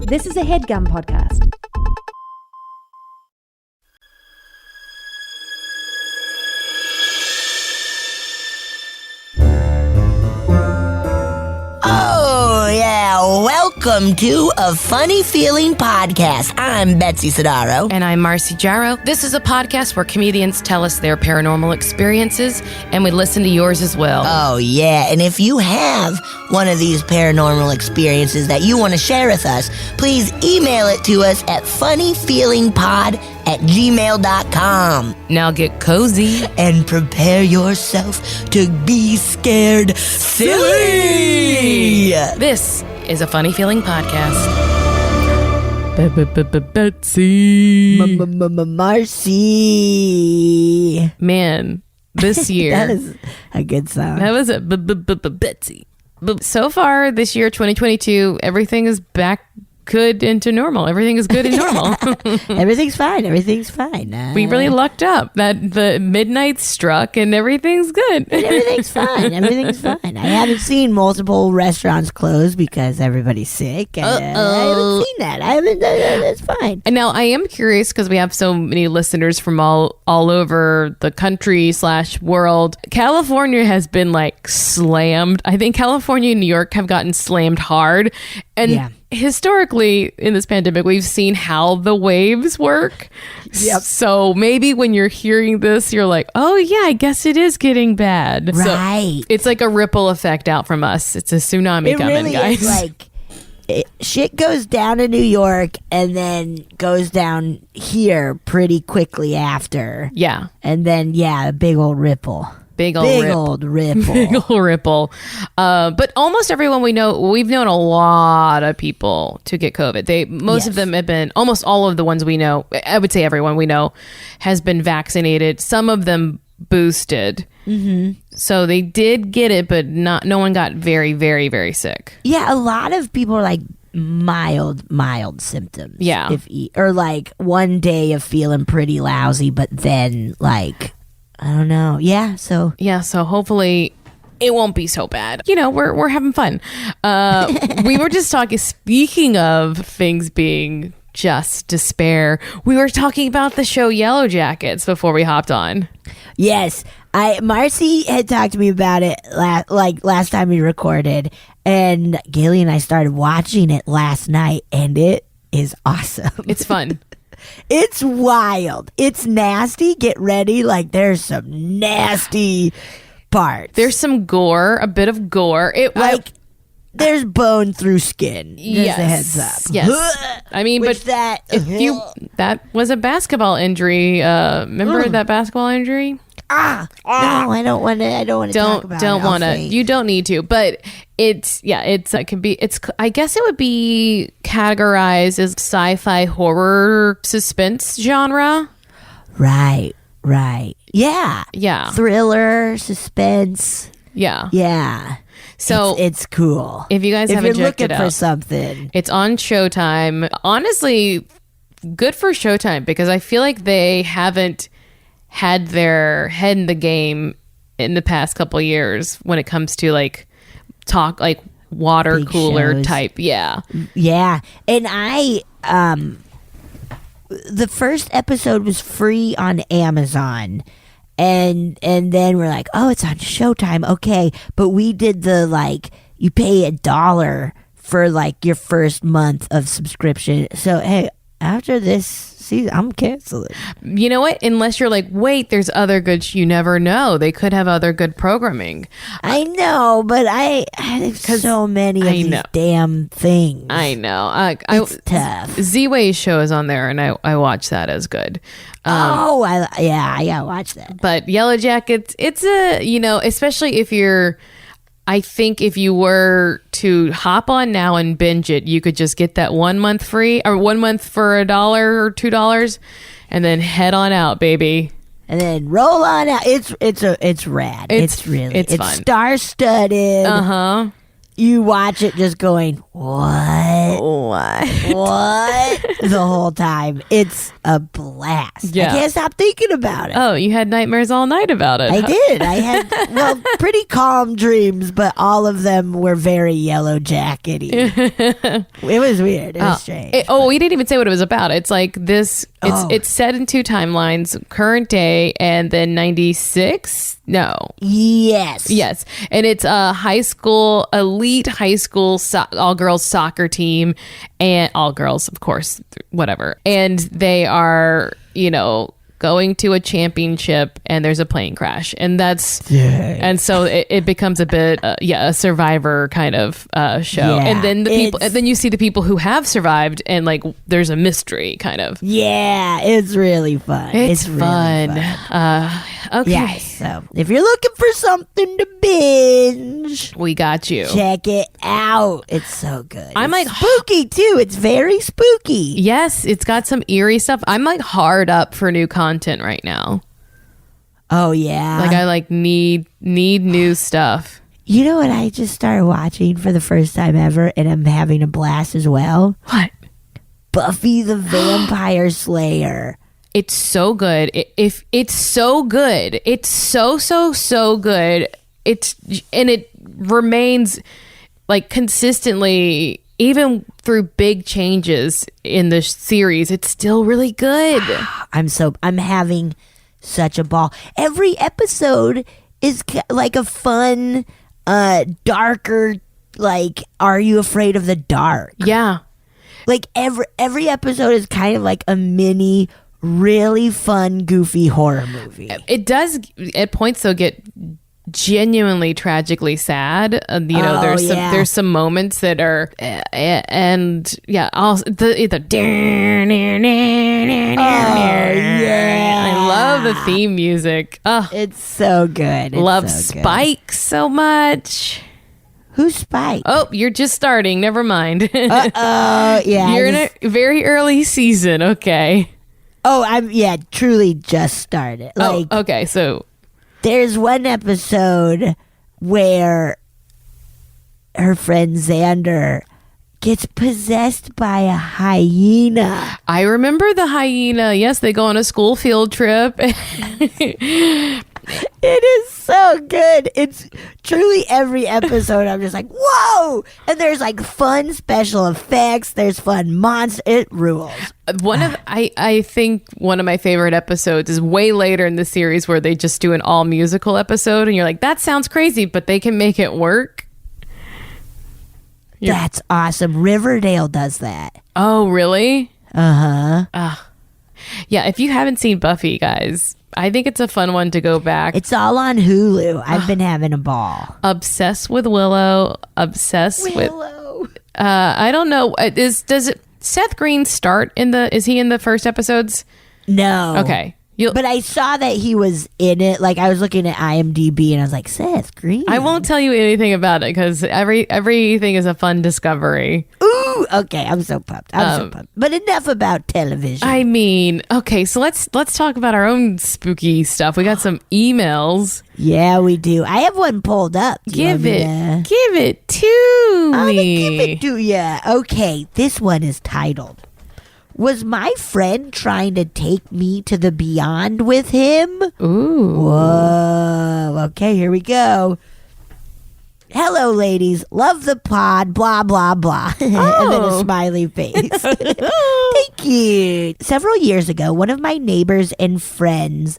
This is a HeadGum podcast. Oh, yeah. Welcome to A Funny Feeling Podcast. I'm Betsy Sidaro. And I'm Marcy Jarrow. This is a podcast where comedians tell us their paranormal experiences, and we listen to yours as well. Oh, yeah. And if you have one of these paranormal experiences that you want to share with us, please email it to us at funnyfeelingpod@gmail.com. Now get cozy. And prepare yourself to be scared silly. This is a Funny Feeling podcast. Betsy. Marcy. Man, this year. That is a good song. That was a Betsy. So far this year, 2022, everything is back good into normal. Everything is good and normal. Everything's fine. Everything's fine. We really lucked up that the midnight struck and everything's good. Everything's fine. Everything's fine. I haven't seen multiple restaurants close because everybody's sick. I haven't seen that. It's fine. And now I am curious because we have so many listeners from all over the country / world. California has been like slammed. I think California and New York have gotten slammed hard. And historically in this pandemic, we've seen how the waves work. Yep. So maybe when you're hearing this, you're like, oh yeah, I guess it is getting bad. Right. So it's like a ripple effect out from us. It's a tsunami coming, really guys. Is like shit goes down in New York and then goes down here pretty quickly after. Yeah. And then, a big old ripple. Big old ripple. But almost everyone we know, we've known a lot of people to get COVID. Most of them have been, almost all of the ones we know, I would say everyone we know has been vaccinated. Some of them boosted. Mm-hmm. So they did get it, but no one got very, very, very sick. Yeah, a lot of people are like mild symptoms. Yeah. Or like one day of feeling pretty lousy, but then like, I don't know. Yeah, so hopefully it won't be so bad. You know, we're having fun. We were just talking, speaking of things being just despair, we were talking about the show Yellow Jackets before we hopped on. Yes. Marcy had talked to me about it last time we recorded, and Gailey and I started watching it last night, and it is awesome. It's fun. It's wild. It's nasty. Get ready. Like, there's some nasty parts. There's some gore, a bit of gore. There's bone through skin. Just a heads up. Yes. I mean, that was a basketball injury. Remember that basketball injury? No, I don't want to talk about it. Don't want to. You don't need to. But it can be. I guess it would be categorized as sci-fi horror suspense genre. Right. Yeah. Thriller, suspense. Yeah. So it's cool. If you guys haven't checked it out, if you're looking for something, it's on Showtime. Honestly, good for Showtime because I feel like they haven't had their head in the game in the past couple of years when it comes to like water big cooler shows. type. Yeah. And the first episode was free on Amazon, and then we're like, oh, it's on Showtime, okay. But we did the you pay $1 for like your first month of subscription. So hey, after this season, I'm canceling. You know what? Unless you're like, wait, there's other good. You never know. They could have other good programming. I know, but I have so many of these damn things. I know. It's tough. Z-Way's show is on there, and I watch that as good. I gotta watch that. But Yellow Jackets, it's especially if you're. I think if you were to hop on now and binge it, you could just get that 1 month free or 1 month for $1 or $2 and then head on out, baby. And then roll on out. It's rad. It's fun. It's star-studded. you watch it just going, what? The whole time. It's a blast. Yeah. I can't stop thinking about it. Oh, you had nightmares all night about it. I did. I had, pretty calm dreams, but all of them were very yellow jackety. It was weird. It was strange. We didn't even say what it was about. It's like this. It's set in 2 timelines: current day and then 96. No. Yes. And it's a elite high school all girls soccer team, and all girls, of course, whatever. And they are, going to a championship, and there's a plane crash, and and so it becomes a bit a Survivor kind of show. Yeah, and then then you see the people who have survived, and like there's a mystery kind of. Yeah, it's really fun. It's really fun. Okay. Yeah, so if you're looking for something to binge, We got you. check it out. It's so good. I'm It's like- spooky too. It's very spooky. Yes, it's got some eerie stuff. I'm like hard up for new content right now. Oh yeah. Like I need new stuff. You know what I just started watching for the first time ever, and I'm having a blast as well? What? Buffy the Vampire Slayer. It's so good. It's so good. It's so good. It remains like consistently, even through big changes in the series, it's still really good. I'm having such a ball. Every episode is like a fun, darker, like, are you afraid of the dark? Yeah. Like every episode is kind of like a mini, really fun, goofy horror movie. It does at points though get genuinely tragically sad. There's some moments that are and yeah, also the I love the theme music. Oh, It's so good. It's love so good. Spike so much. Who's Spike? Oh, you're just starting. Never mind. Oh yeah. You're in a very early season. Okay. I'm truly just started. Like, Okay. So there's one episode where her friend Xander gets possessed by a hyena. I remember the hyena. Yes, they go on a school field trip. It is so good. It's truly every episode I'm just like, whoa! And there's like fun special effects. There's fun monster. It rules. I think one of my favorite episodes is way later in the series where they just do an all musical episode, and you're like, that sounds crazy, but they can make it work. That's awesome. Riverdale does that. Oh, really? Uh-huh. Yeah, if you haven't seen Buffy, guys, I think it's a fun one to go back. It's all on Hulu. I've been having a ball. Obsessed with Willow. Obsessed with. I don't know. Seth Green start is he in the first episodes? No. Okay. But I saw that he was in it. Like, I was looking at IMDb and I was like, Seth Green. I won't tell you anything about it because everything is a fun discovery. Ooh, okay. I'm so pumped. But enough about television. I mean, okay, so let's talk about our own spooky stuff. We got some emails. Yeah, we do. I have one pulled up. Give it to I'm me. gonna give it to ya. Okay, this one is titled, "Was my friend trying to take me to the beyond with him?" Ooh. Whoa. Okay, here we go. "Hello, ladies. Love the pod. Blah, blah, blah." And then a smiley face. Thank you. Several years ago, one of my neighbors and friend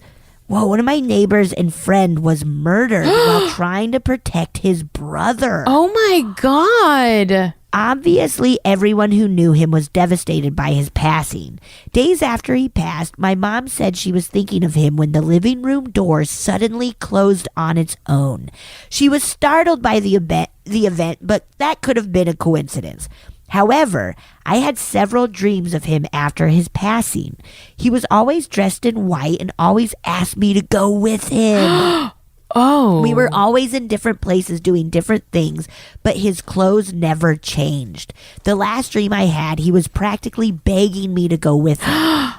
was murdered while trying to protect his brother. Oh my God. Obviously, everyone who knew him was devastated by his passing. Days after he passed, my mom said she was thinking of him when the living room door suddenly closed on its own. She was startled by the event, but that could have been a coincidence. However, I had several dreams of him after his passing. He was always dressed in white and always asked me to go with him. Oh. We were always in different places doing different things, but his clothes never changed. The last dream I had, he was practically begging me to go with him.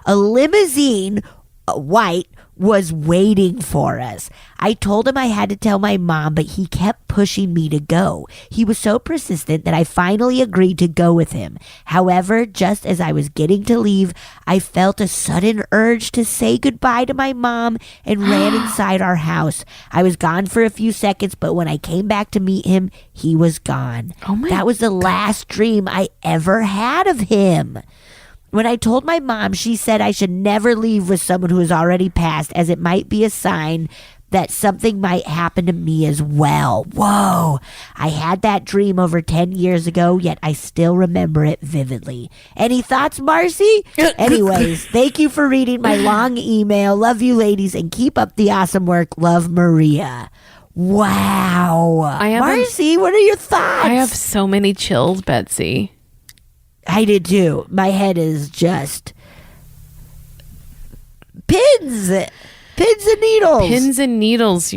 A limousine, white, was waiting for us. I told him I had to tell my mom, but he kept pushing me to go. He was so persistent that I finally agreed to go with him. However, just as I was getting to leave, I felt a sudden urge to say goodbye to my mom and ran inside our house. I was gone for a few seconds, but when I came back to meet him, he was gone. That was the last dream I ever had of him. When I told my mom, she said I should never leave with someone who has already passed, as it might be a sign that something might happen to me as well. Whoa. I had that dream over 10 years ago, yet I still remember it vividly. Any thoughts, Marcy? Anyways, thank you for reading my long email. Love you, ladies, and keep up the awesome work. Love, Maria. Wow. Marcy, what are your thoughts? I have so many chills, Betsy. I did too. My head is just pins and needles. Pins and needles.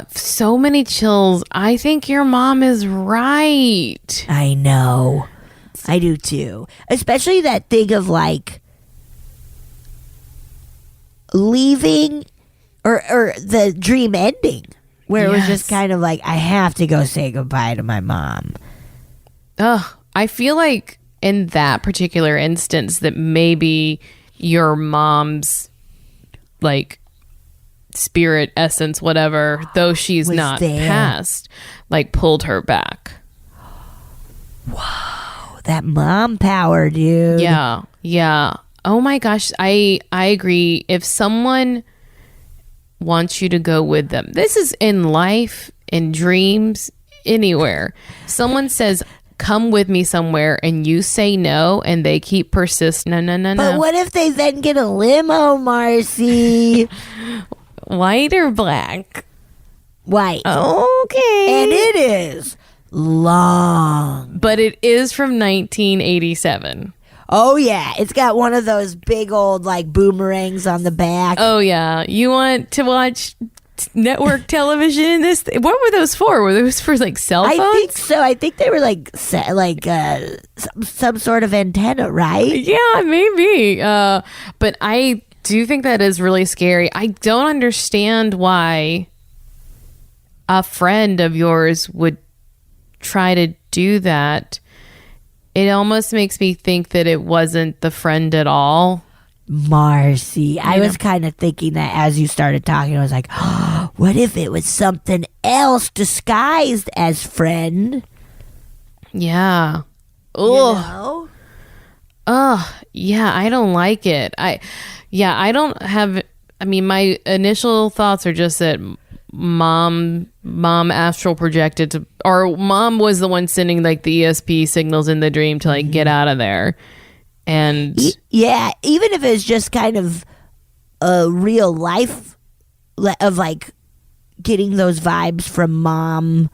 So many chills. I think your mom is right. I know. I do too. Especially that thing of like leaving or the dream ending where it was just kind of like, I have to go say goodbye to my mom. Ugh. I feel like in that particular instance that maybe your mom's like spirit essence, whatever, though she's not passed, like pulled her back. Whoa, that mom power, dude. Yeah. Oh my gosh, I agree. If someone wants you to go with them, this is in life, in dreams, anywhere. Someone says, come with me somewhere, and you say no, and they keep persisting. No. But what if they then get a limo, Marcy? White or black? White. Okay. And it is long. But it is from 1987. Oh, yeah. It's got one of those big old, like, boomerangs on the back. Oh, yeah. You want to watch network television? What were those for? Were those for like cell phones? I think so. I think they were like some sort of antenna, right? Yeah, maybe. But I do think that is really scary. I don't understand why a friend of yours would try to do that. It almost makes me think that it wasn't the friend at all. Marcy, I was kind of thinking that as you started talking. I was like, oh, what if it was something else disguised as friend? Yeah. Oh, yeah, I don't like it. I mean, my initial thoughts are just that mom astral projected to, or mom was the one sending like the ESP signals in the dream to like get out of there. And yeah, even if it's just kind of a real life of like getting those vibes from mom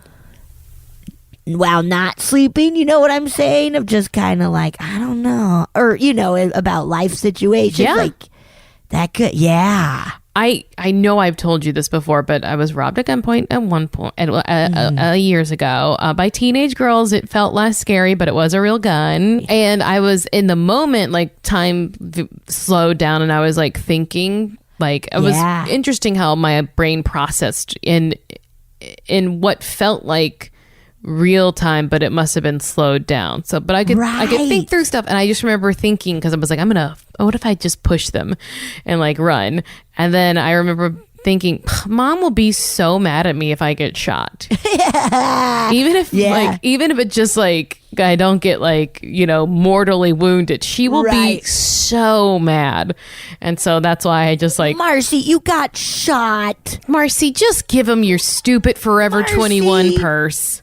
while not sleeping, you know what I'm saying? Of just kind of like, I don't know, or about life situations. Yeah. Like that could, yeah. I know I've told you this before, but I was robbed at gunpoint at one point years ago by teenage girls. It felt less scary, but it was a real gun. And I was in the moment, like time slowed down, and I was like thinking, like it was interesting how my brain processed in what felt like real time, but it must have been slowed down. So, but I could think through stuff, and I just remember thinking, because I was like, what if I just push them and like run? And then I remember thinking, mom will be so mad at me if I get shot. even if it just like I don't get like mortally wounded, she will be so mad. And so that's why I just like, Marcy, you got shot. Marcy, just give him your stupid Forever 21 purse.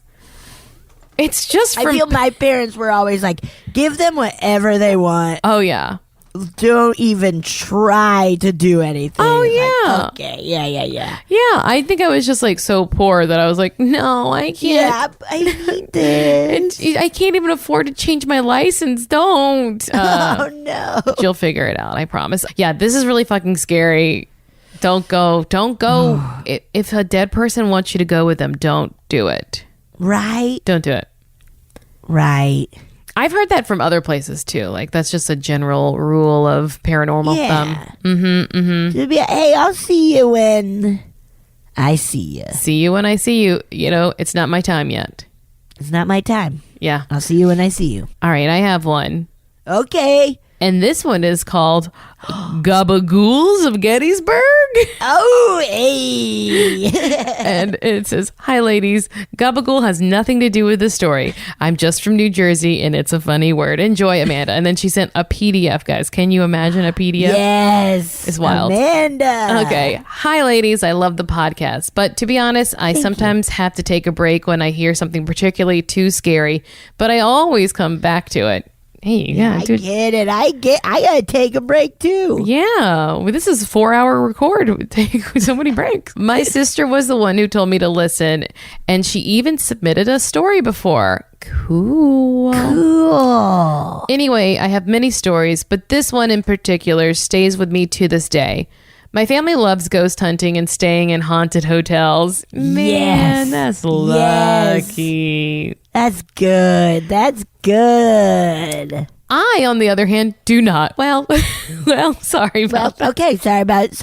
It's just I feel my parents were always like, give them whatever they want. Oh, yeah. Don't even try to do anything. Oh, yeah. Like, okay, yeah. Yeah, I think I was just like so poor that I was like, no, I can't. Yeah, I need this. And I can't even afford to change my license. Don't. Oh, no. You'll figure it out, I promise. Yeah, this is really fucking scary. Don't go. If a dead person wants you to go with them, don't do it. Right. Don't do it. Right. I've heard that from other places too. Like that's just a general rule of paranormal thumb. Hey, I'll see you when I see you. See you when I see you. You know, it's not my time yet. It's not my time. Yeah. I'll see you when I see you. All right, I have one. Okay. And this one is called Gabagools of Gettysburg. Oh, hey. And it says, "Hi, ladies. Gabagool has nothing to do with the story. I'm just from New Jersey, and it's a funny word. Enjoy, Amanda." And then she sent a PDF, guys. Can you imagine a PDF? Yes. It's wild. Amanda. Okay. "Hi, ladies. I love the podcast. But to be honest, I sometimes have to take a break when I hear something particularly too scary. But I always come back to it." Hey, yeah, I dude. get it. I gotta take a break too. Yeah, well, this is a 4-hour record. It would take so many breaks. My sister was the one who told me to listen, and she even submitted a story before. Cool. Anyway, I have many stories, but this one in particular stays with me to this day. My family loves ghost hunting and staying in haunted hotels. Man, that's lucky. That's good. That's good. I, on the other hand, do not. Well, sorry about that. Okay, sorry about that.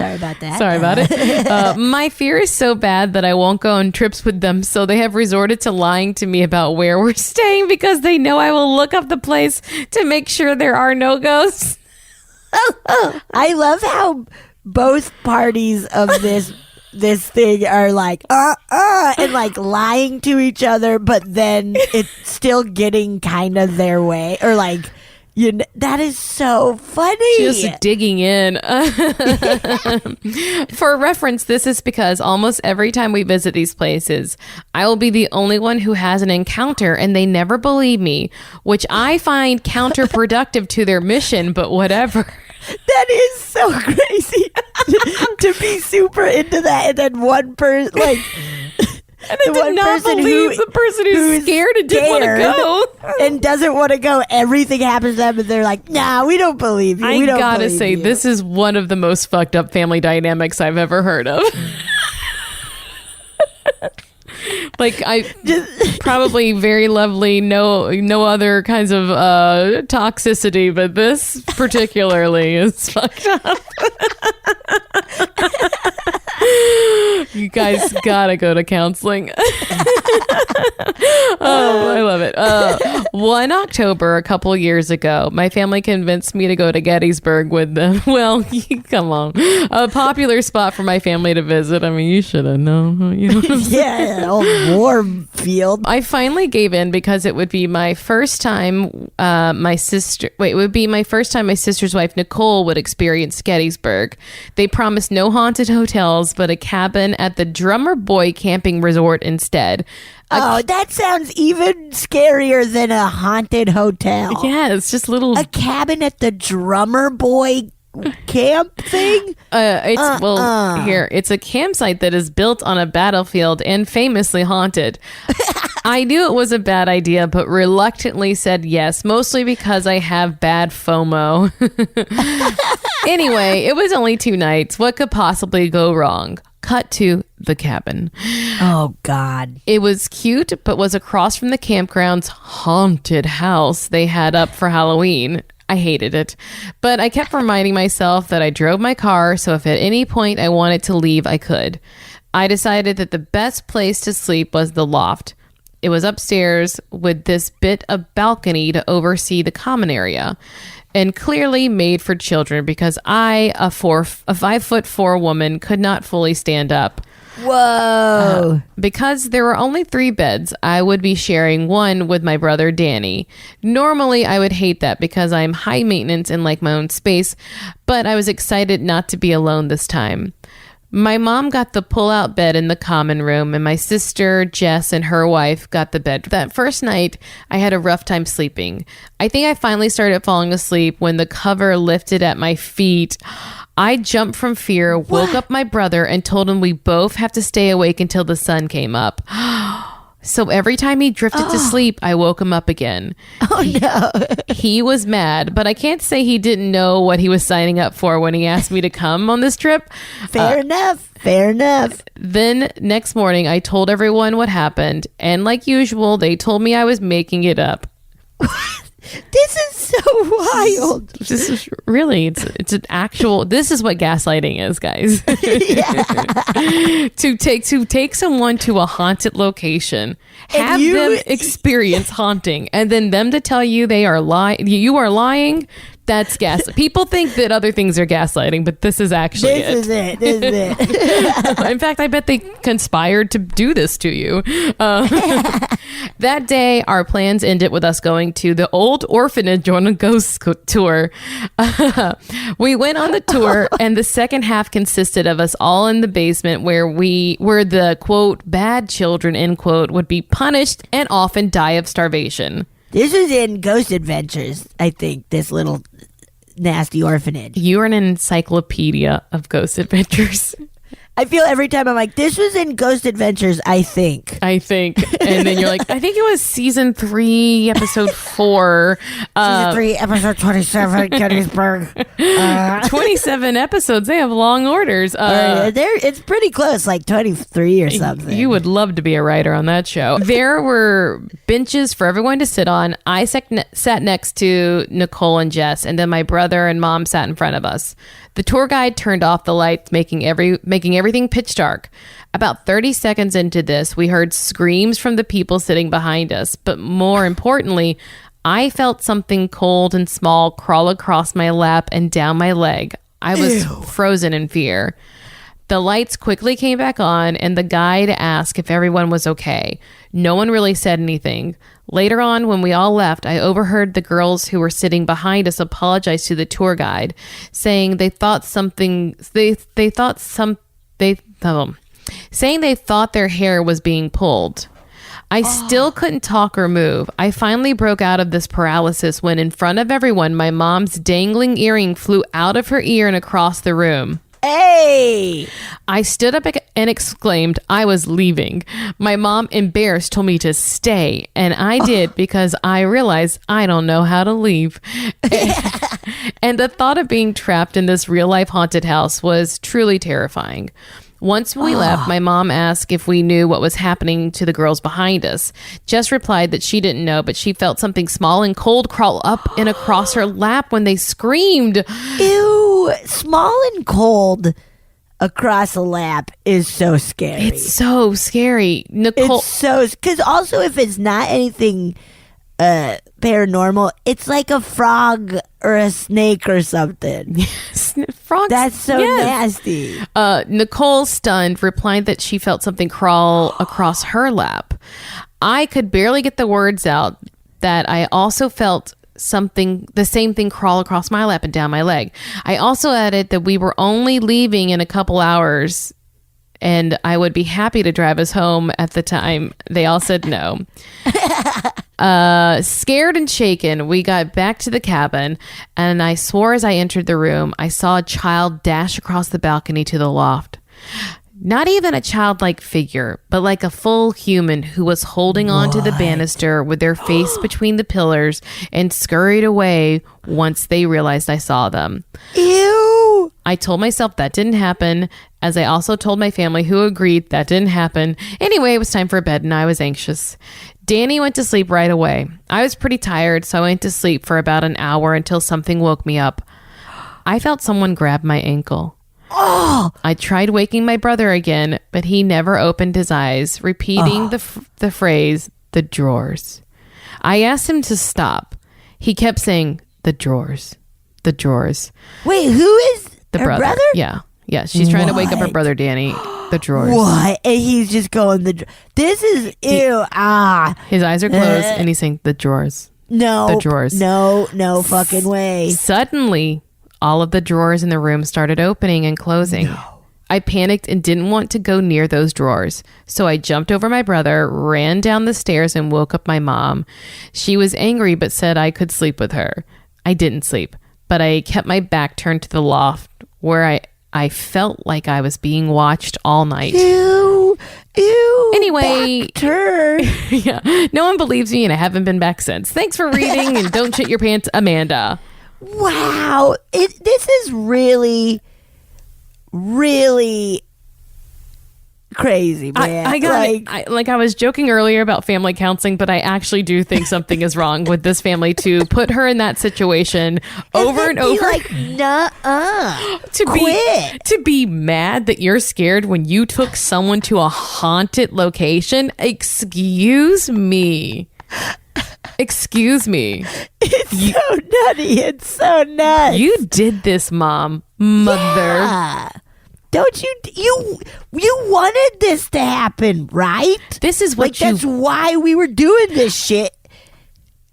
Sorry about it. My fear is so bad that I won't go on trips with them, so they have resorted to lying to me about where we're staying because they know I will look up the place to make sure there are no ghosts. I love how both parties of this thing are like and like lying to each other, but then it's still getting kind of their way, or like, you know, that is so funny. Just digging in. For reference, this is because almost every time we visit these places, I will be the only one who has an encounter, and they never believe me, which I find counterproductive to their mission, but whatever. That is so crazy to be super into that, and then one person like and I did not believe the person who's scared and didn't want to go and doesn't want to go. Everything happens to them, and they're like, "Nah, we don't believe you." I gotta say, this is one of the most fucked up family dynamics I've ever heard of. Like, I probably very lovely, no other kinds of toxicity, but this particularly is fucked up. You guys gotta go to counseling. Oh, I love it. One October, a couple years ago, my family convinced me to go to Gettysburg with them. Well, come on. A popular spot for my family to visit. I mean, you should have known. You know what I'm saying? Yeah, old war field. I finally gave in because it would be my first time my sister's wife, Nicole, would experience Gettysburg. They promised no haunted hotels, but a cabin at the Drummer Boy camping resort instead. That sounds even scarier than a haunted hotel. Yeah, it's just a cabin at the Drummer Boy camp thing. It's a campsite that is built on a battlefield and famously haunted. I knew it was a bad idea, but reluctantly said yes, mostly because I have bad FOMO. Anyway, it was only 2 nights. What could possibly go wrong? Cut to the cabin. Oh, God. It was cute, but was across from the campground's haunted house they had up for Halloween. I hated it, but I kept reminding myself that I drove my car, so if at any point I wanted to leave, I could. I decided that the best place to sleep was the loft. It was upstairs with this bit of balcony to oversee the common area, and clearly made for children because I, a 5'4" woman, could not fully stand up. Whoa. Because there were only 3 beds, I would be sharing one with my brother Danny. Normally, I would hate that because I'm high maintenance and like my own space, but I was excited not to be alone this time. My mom got the pull-out bed in the common room, and my sister, Jess, and her wife got the bed. That first night, I had a rough time sleeping. I think I finally started falling asleep when the cover lifted at my feet. I jumped from fear, woke up my brother, and told him we both have to stay awake until the sun came up. So every time he drifted to sleep, I woke him up again. No. He was mad, but I can't say he didn't know what he was signing up for when he asked me to come on this trip. Fair enough. Then next morning, I told everyone what happened. And like usual, they told me I was making it up. This is so wild. This is really, it's an actual, this is what gaslighting is, guys. to take someone to a haunted location, have them experience haunting, and then them to tell you you are lying. That's People think that other things are gaslighting, but this is actually This is it. In fact, I bet they conspired to do this to you. That day, our plans ended with us going to the old orphanage on a ghost tour. We went on the tour, and the second half consisted of us all in the basement where the, quote, bad children, end quote, would be punished and often die of starvation. This was in Ghost Adventures, I think, this little nasty orphanage. You're an encyclopedia of Ghost Adventures. I feel every time I'm like, this was in Ghost Adventures, I think. And then you're like, I think it was season 3, episode 4. Season 3, episode 27, Gettysburg. 27 episodes. They have long orders. It's pretty close, like 23 or something. You would love to be a writer on that show. There were benches for everyone to sit on. I sat next to Nicole and Jess, and then my brother and mom sat in front of us. The tour guide turned off the lights, making everything pitch dark. About 30 seconds into this, we heard screams from the people sitting behind us. But more importantly, I felt something cold and small crawl across my lap and down my leg. I was frozen in fear. The lights quickly came back on, and the guide asked if everyone was okay. No one really said anything. Later on, when we all left, I overheard the girls who were sitting behind us apologize to the tour guide, saying they thought their hair was being pulled. I still couldn't talk or move. I finally broke out of this paralysis when, in front of everyone, my mom's dangling earring flew out of her ear and across the room. Hey! I stood up and exclaimed I was leaving. My mom, embarrassed, told me to stay, and I did because I realized I don't know how to leave. And the thought of being trapped in this real-life haunted house was truly terrifying. Once we left, my mom asked if we knew what was happening to the girls behind us. Jess replied that she didn't know, but she felt something small and cold crawl up and across her lap when they screamed. Ew, small and cold across a lap is so scary. It's so scary. Nicole. It's so, because also if it's not anything paranormal, it's like a frog or a snake or something. Frogs. That's so nasty. Nicole, stunned, replied that she felt something crawl across her lap. I could barely get the words out that I also felt the same thing crawl across my lap and down my leg. I also added that we were only leaving in a couple hours and I would be happy to drive us home at the time. They all said no. Scared and shaken, we got back to the cabin, and I swore as I entered the room, I saw a child dash across the balcony to the loft. Not even a childlike figure, but like a full human who was holding on to the banister with their face between the pillars and scurried away once they realized I saw them. Ew! I told myself that didn't happen, as I also told my family, who agreed that didn't happen. Anyway, it was time for bed and I was anxious. Danny went to sleep right away. I was pretty tired, so I went to sleep for about an hour until something woke me up. I felt someone grab my ankle. Oh! I tried waking my brother again, but he never opened his eyes, repeating the phrase, the drawers. I asked him to stop. He kept saying, the drawers, the drawers. Wait, who is her brother? Yeah. She's trying to wake up her brother, Danny. The drawers. What? And he's just going, this is, ew, His eyes are closed and he's saying, the drawers. No. The drawers. No fucking way. Suddenly, all of the drawers in the room started opening and closing. No. I panicked and didn't want to go near those drawers. So I jumped over my brother, ran down the stairs, and woke up my mom. She was angry but said I could sleep with her. I didn't sleep, but I kept my back turned to the loft where I felt like I was being watched all night. Ew. Anyway, back turn. Yeah, no one believes me and I haven't been back since. Thanks for reading and don't shit your pants, Amanda. Wow. This is really, really crazy, man. I got it. I was joking earlier about family counseling, but I actually do think something is wrong with this family to put her in that situation over and over. Like, nuh-uh. To be mad that you're scared when you took someone to a haunted location. Excuse me. Excuse me. It's so nutty. It's so nuts. You did this, Mom. Mother. Yeah. Don't you wanted this to happen, right? This is what that's why we were doing this shit.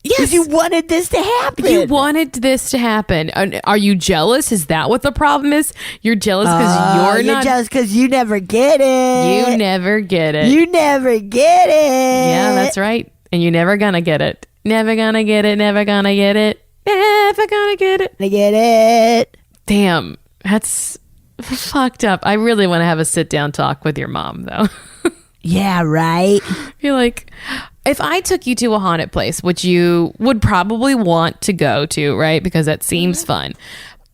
Yes. You wanted this to happen. You wanted this to happen. Are you jealous? Is that what the problem is? You're jealous because you're jealous because you never get it. You never get it. You never get it. Yeah, that's right. And you're never gonna get it. Never gonna get it. Never gonna get it. Never gonna get it. I get it. Damn, that's fucked up. I really want to have a sit down talk with your mom, though. Yeah, right. You're like, if I took you to a haunted place, which you would probably want to go to, right? Because that seems fun.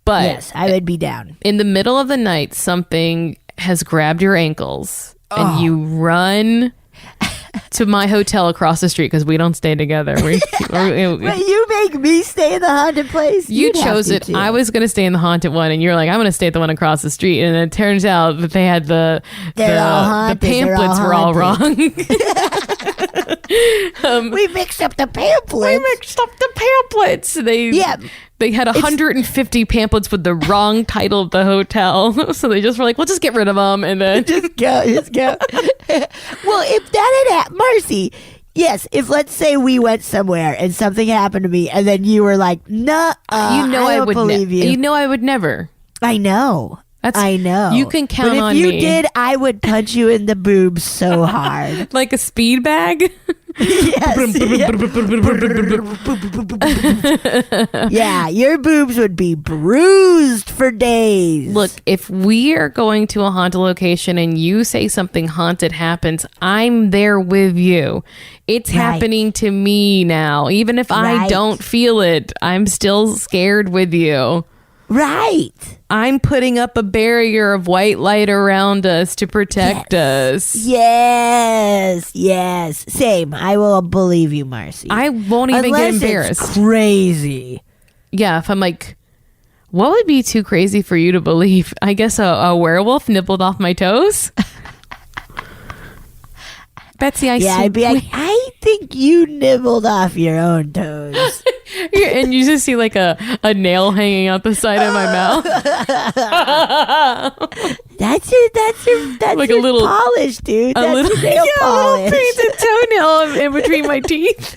But yes, I would be down. In the middle of the night, something has grabbed your ankles and you run to my hotel across the street because we don't stay together. Wait, you make me stay in the haunted place? You chose it. Too. I was going to stay in the haunted one, and you're like, I'm going to stay at the one across the street. And it turns out that they had the pamphlets were all wrong. We mixed up the pamphlets. They had 150 pamphlets with the wrong title of the hotel. So they just were like, we'll just get rid of them. And then just go. Well, if that had happened, Marcy, yes, if let's say we went somewhere and something happened to me and then you were like, nah, I don't believe you. You know I would never. I know. I know. You can count on me. If you did, I would punch you in the boobs so hard. Like a speed bag? Yes. Yeah, your boobs would be bruised for days. Look, if we are going to a haunted location and you say something haunted happens, I'm there with you. It's happening to me now. Even if I don't feel it, I'm still scared with you. Right. I'm putting up a barrier of white light around us to protect us. Yes. Same. I will believe you, Marcy. I won't even get embarrassed. It's crazy. Yeah, if I'm like, what would be too crazy for you to believe? I guess a werewolf nibbled off my toes? Betsy, I'd be like, I think you nibbled off your own toes. And you just see like a nail hanging out the side of my mouth. That's like your a little polish, dude. That's your nail polish. A little painted toenail in between my teeth.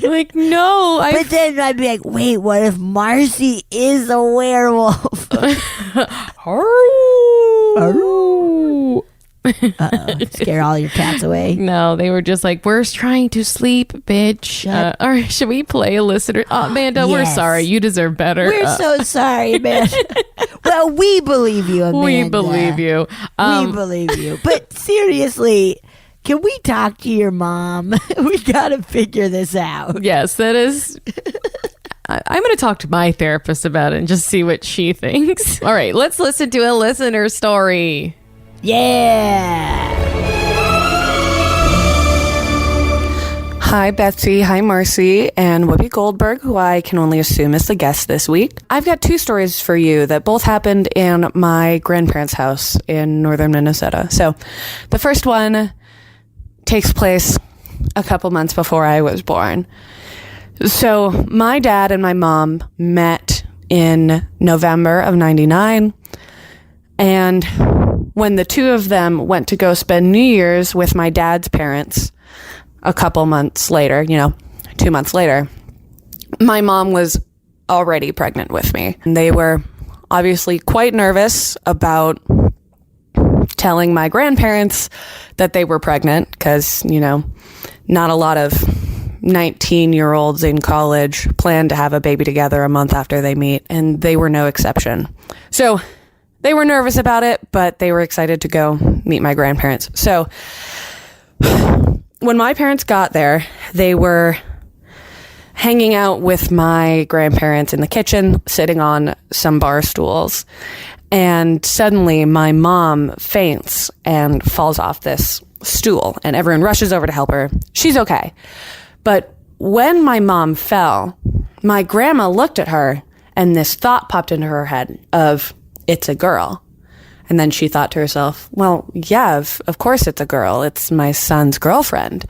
Like, no. But then I'd be like, wait, what if Marcy is a werewolf? Scare all your cats away. No, they were just like, we're trying to sleep, bitch. Or should we play a listener? Oh, Amanda, we're sorry. You deserve better. We're so sorry, man. Well, we believe you, Amanda. We believe you. We believe you. But seriously, can we talk to your mom? We got to figure this out. Yes, that is... I'm going to talk to my therapist about it and just see what she thinks. All right, let's listen to a listener story. Yeah. Hi, Betsy. Hi, Marcy. And Whoopi Goldberg, who I can only assume is the guest this week. I've got two stories for you that both happened in my grandparents' house in northern Minnesota. So the first one takes place a couple months before I was born. So my dad and my mom met in November of 99. And when the two of them went to go spend New Year's with my dad's parents a couple months later, 2 months later, my mom was already pregnant with me. And they were obviously quite nervous about telling my grandparents that they were pregnant because, not a lot of 19-year-olds in college plan to have a baby together a month after they meet, and they were no exception. So they were nervous about it, but they were excited to go meet my grandparents. So when my parents got there, they were hanging out with my grandparents in the kitchen, sitting on some bar stools. And suddenly my mom faints and falls off this stool, and everyone rushes over to help her. She's okay. But when my mom fell, my grandma looked at her, and this thought popped into her head of, it's a girl. And then she thought to herself, well, yeah, of course it's a girl. It's my son's girlfriend.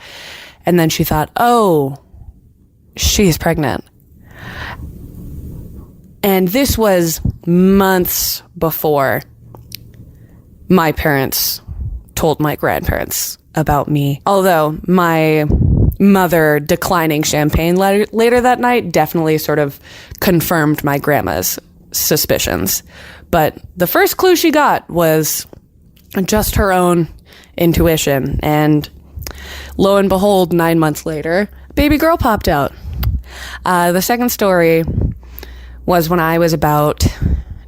And then she thought, oh, she's pregnant. And this was months before my parents told my grandparents about me. Although my mother declining champagne later that night definitely sort of confirmed my grandma's suspicions. But the first clue she got was just her own intuition. And lo and behold, 9 months later, baby girl popped out. The second story was when I was about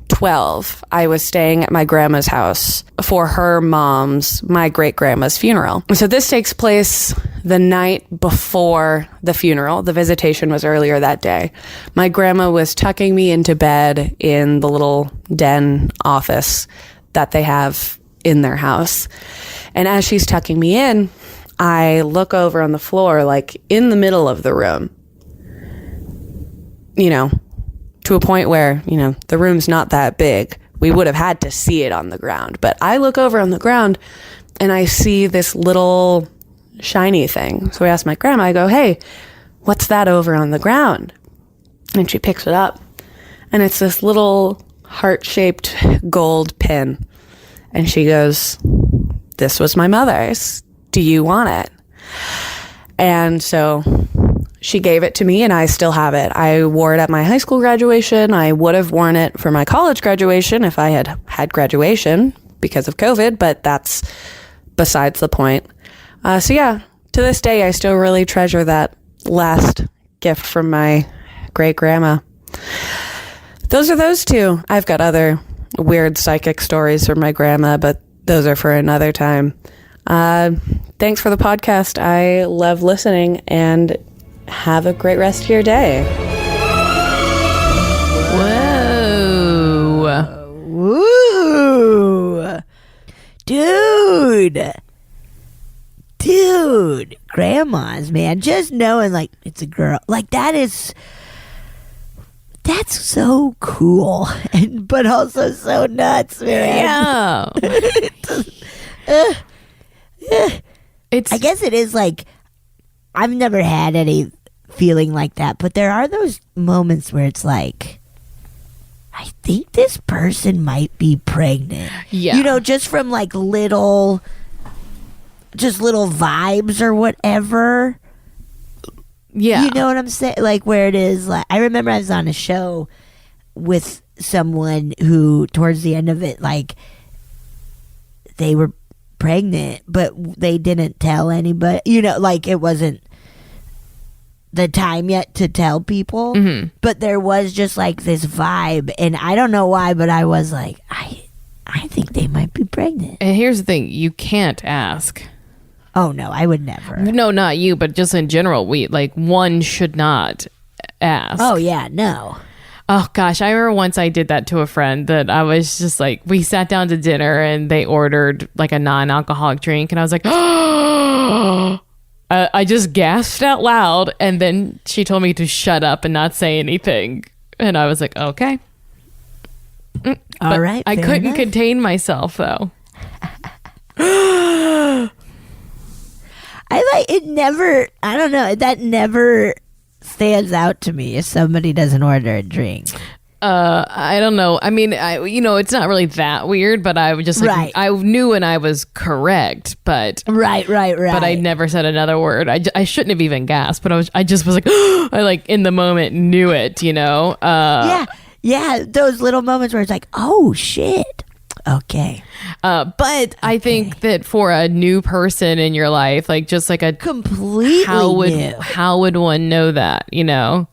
12. I was staying at my grandma's house for her my great-grandma's funeral. So this takes place the night before the funeral. The visitation was earlier that day. My grandma was tucking me into bed in the little den office that they have in their house. And as she's tucking me in, I look over on the floor, like in the middle of the room, to a point where, the room's not that big. We would have had to see it on the ground. But I look over on the ground and I see this little shiny thing. So I asked my grandma, I go, hey, what's that over on the ground? And she picks it up. And it's this little heart-shaped gold pin. And she goes, this was my mother's. Do you want it? And so she gave it to me, and I still have it. I wore it at my high school graduation. I would have worn it for my college graduation if I had had graduation because of COVID, but that's besides the point. So yeah, to this day, I still really treasure that last gift from my great grandma. Those are those two. I've got other weird psychic stories from my grandma, but those are for another time. Thanks for the podcast. I love listening, and have a great rest of your day. Whoa. Woo. Dude. Grandmas, man. Just knowing, like, it's a girl. Like, that's so cool. But also so nuts, man. Yeah. I guess it is like, I've never had any feeling like that, but there are those moments where it's like, I think this person might be pregnant. Yeah. Just from like little vibes or whatever. Yeah. You know what I'm saying? Like where it is like, I remember I was on a show with someone who towards the end of it, like they were pregnant, but they didn't tell anybody, like it wasn't the time yet to tell people. Mm-hmm. But there was just like this vibe, and I don't know why, but I was like, I think they might be pregnant. And here's the thing, you can't ask. Oh no, I would never. No, not you, but just in general, one should not ask. Oh yeah, no. Oh gosh, I remember once I did that to a friend that I was just like, we sat down to dinner and they ordered like a non-alcoholic drink, and I was like, oh, I just gasped out loud, and then she told me to shut up and not say anything, and I was like, okay. All right, I couldn't contain myself though. I like it. Never. I don't know. That never stands out to me if somebody doesn't order a drink. I don't know. I mean, it's not really that weird, but I would just like, right. I knew when I was correct, but right. But I never said another word. I shouldn't have even gasped, but I just was like, I like in the moment knew it, Yeah. Those little moments where it's like, oh shit. Okay. But I think that for a new person in your life, like just like a completely how would one know that,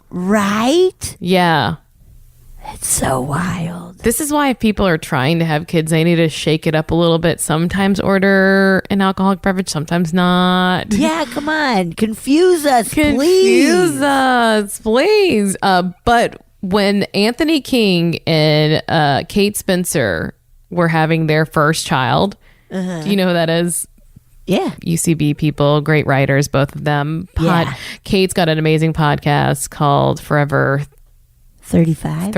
Right? Yeah. It's so wild. This is why if people are trying to have kids, they need to shake it up a little bit. Sometimes order an alcoholic beverage, sometimes not. Yeah, come on. Confuse us, Confuse us, please. But when Anthony King and Kate Spencer were having their first child, do you know who that is? Yeah. UCB people, great writers, both of them. Yeah. Kate's got an amazing podcast called Forever 35.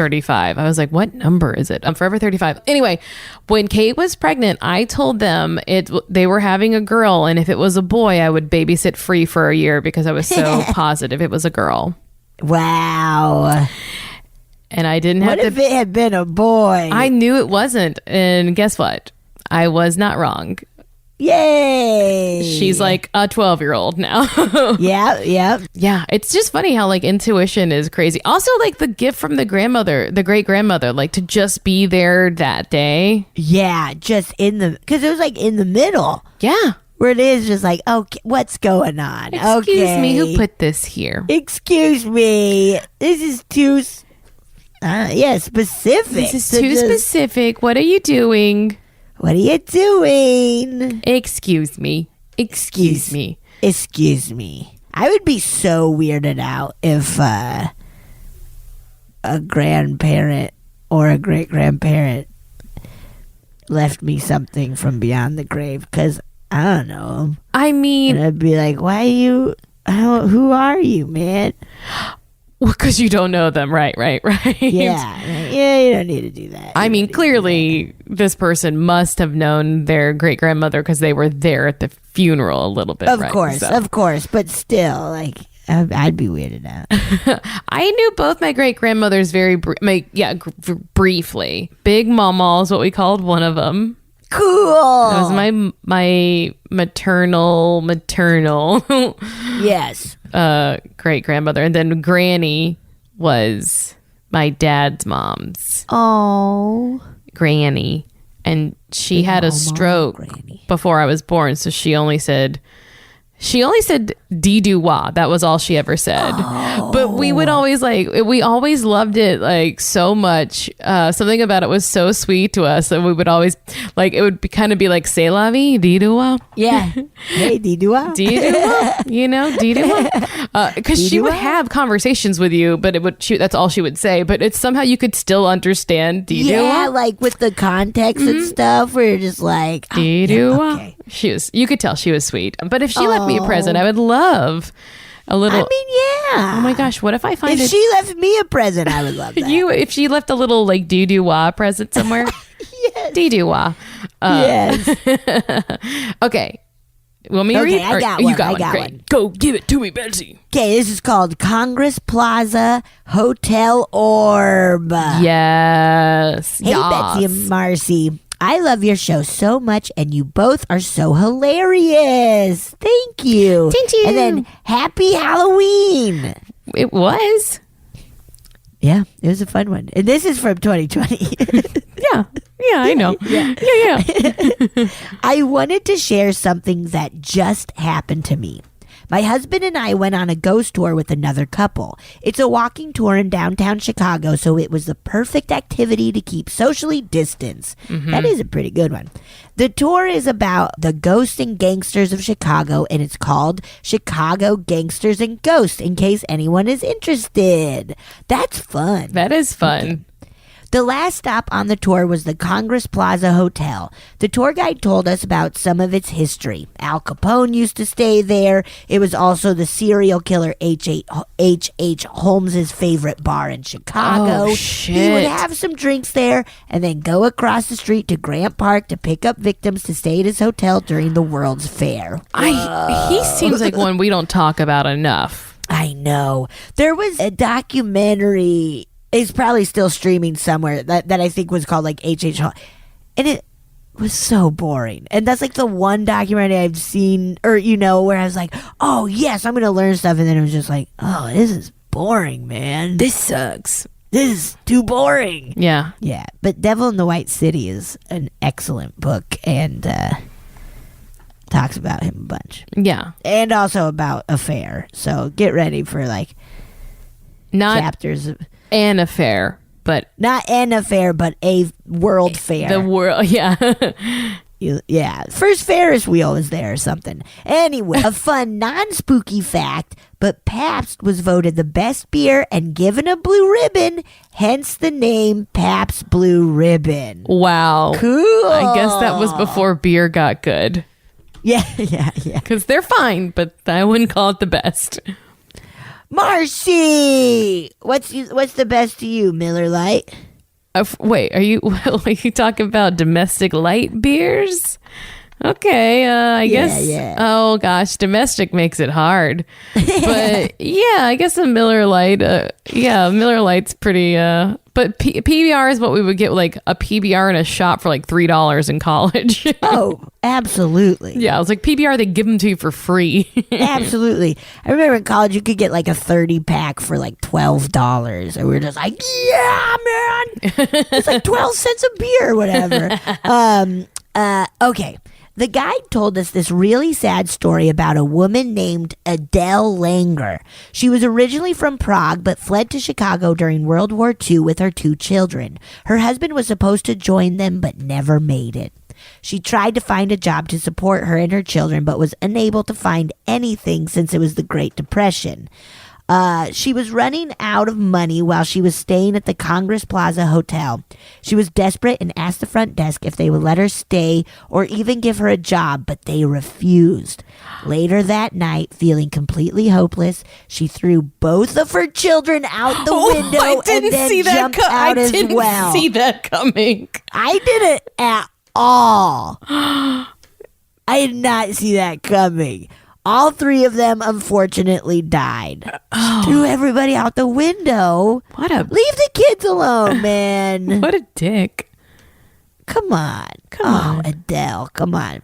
I was like, what number is it? I'm Forever 35. Anyway, when Kate was pregnant, I told them they were having a girl, and if it was a boy, I would babysit free for a year because I was so positive it was a girl. Wow. And I didn't have What if it had been a boy? I knew it wasn't, and guess what? I was not wrong. Yay. She's like a 12-year-old now. Yeah. Yeah, it's just funny how like intuition is crazy. Also, like the gift from the great grandmother, like to just be there that day. Yeah, just because it was like in the middle. Yeah. Where it is just like, okay, what's going on? Excuse me, who put this here? Excuse me. This is too specific. This is too specific. What are you doing? What are you doing? Excuse me. Excuse me. Excuse me. I would be so weirded out if a grandparent or a great grandparent left me something from beyond the grave, because I don't know 'em. I mean, And I'd be like, who are you, man? because you don't know them, right? Yeah, you don't need to do that. I mean, clearly, this person must have known their great grandmother because they were there at the funeral a little bit. Of right? course, but still, like, I'd be weirded out. I knew both my great grandmothers briefly. Big Mama is what we called one of them. Cool. That was my maternal Yes. great grandmother, and then Granny was my dad's mom's granny, and she had a stroke before I was born, so she only said dee-doo-wah. That was all she ever said. But we would always we always loved it like so much. Something about it was so sweet to us, and we would always it would kind of be like c'est la vie, dee-doo-wah. Yeah. Hey, dee-doo-wah. Dee-doo-wah. Dee-doo-wah. Because she would have conversations with you, but that's all she would say. But it's somehow you could still understand dee-doo-wah. Yeah, like with the context and stuff, where you're just like, dee-doo-wah. okay. You could tell she was sweet. But if she left me a present, I would love a little. I mean, yeah. Oh my gosh, what if I find if she left me a present, I would love that. if she left a little like dee-doo-wah present somewhere? Yes. Dee-doo-wah. Yes. Okay. You want me to read? I got You one. got I one. got Great. one. Go give it to me, Betsy. Okay, this is called Congress Plaza Hotel Orb. Yes. Hey, Betsy and Marcy. I love your show so much, and you both are so hilarious. Thank you. Thank you. And then happy Halloween. It was. Yeah, it was a fun one. And this is from 2020. Yeah. Yeah, I know. Yeah. I wanted to share something that just happened to me. My husband and I went on a ghost tour with another couple. It's a walking tour in downtown Chicago, so it was the perfect activity to keep socially distanced. That is a pretty good one. The tour is about the ghosts and gangsters of Chicago, and it's called Chicago Gangsters and Ghosts, in case anyone is interested. That's fun. That is fun. Okay. The last stop on the tour was the Congress Plaza Hotel. The tour guide told us about some of its history. Al Capone used to stay there. It was also the serial killer H.H. Holmes's favorite bar in Chicago. Oh, shit. He would have some drinks there and then go across the street to Grant Park to pick up victims to stay at his hotel during the World's Fair. He seems like one we don't talk about enough. I know. There was a documentary. It's probably still streaming somewhere that I think was called like H.H. Holmes. And it was so boring. And that's like the one documentary I've seen, or, where I was like, oh, yes, I'm going to learn stuff. And then it was just like, oh, this is boring, man. This sucks. This is too boring. Yeah. Yeah. But Devil in the White City is an excellent book and talks about him a bunch. Yeah. And also about affair. So get ready for like Not chapters of an affair. but not an affair, but a world fair. the world, yeah. Yeah, first Ferris wheel is there or something. Anyway, a fun non-spooky fact, but Pabst was voted the best beer and given a blue ribbon, hence the name Pabst Blue Ribbon. Wow. Cool. I guess that was before beer got good. Yeah. Because they're fine, but I wouldn't call it the best. Marcy, what's the best to you, Miller Lite? Wait, are you talking about domestic light beers? Okay, I guess. Yeah. Oh gosh, domestic makes it hard. But yeah, I guess a Miller Lite. Miller Lite's pretty. But PBR is what we would get, like a PBR in a shop for like $3 in college. Oh, absolutely. Yeah, I was like, PBR, they give them to you for free. Absolutely. I remember in college you could get like a 30 pack for like $12. And we were just like, yeah, man. It's like 12 cents a beer or whatever. Okay. The guide told us this really sad story about a woman named Adele Langer. She was originally from Prague, but fled to Chicago during World War II with her 2 children. Her husband was supposed to join them, but never made it. She tried to find a job to support her and her children, but was unable to find anything since it was the Great Depression. She was running out of money while she was staying at the Congress Plaza Hotel. She was desperate and asked the front desk if they would let her stay or even give her a job, but they refused. Later that night, feeling completely hopeless, she threw both of her children out the window and then jumped out as well. I didn't see that coming. I didn't at all. I did not see that coming. All 3 of them, unfortunately, died. She threw everybody out the window. What a... Leave the kids alone, man. What a dick. Come on. Adele, come on.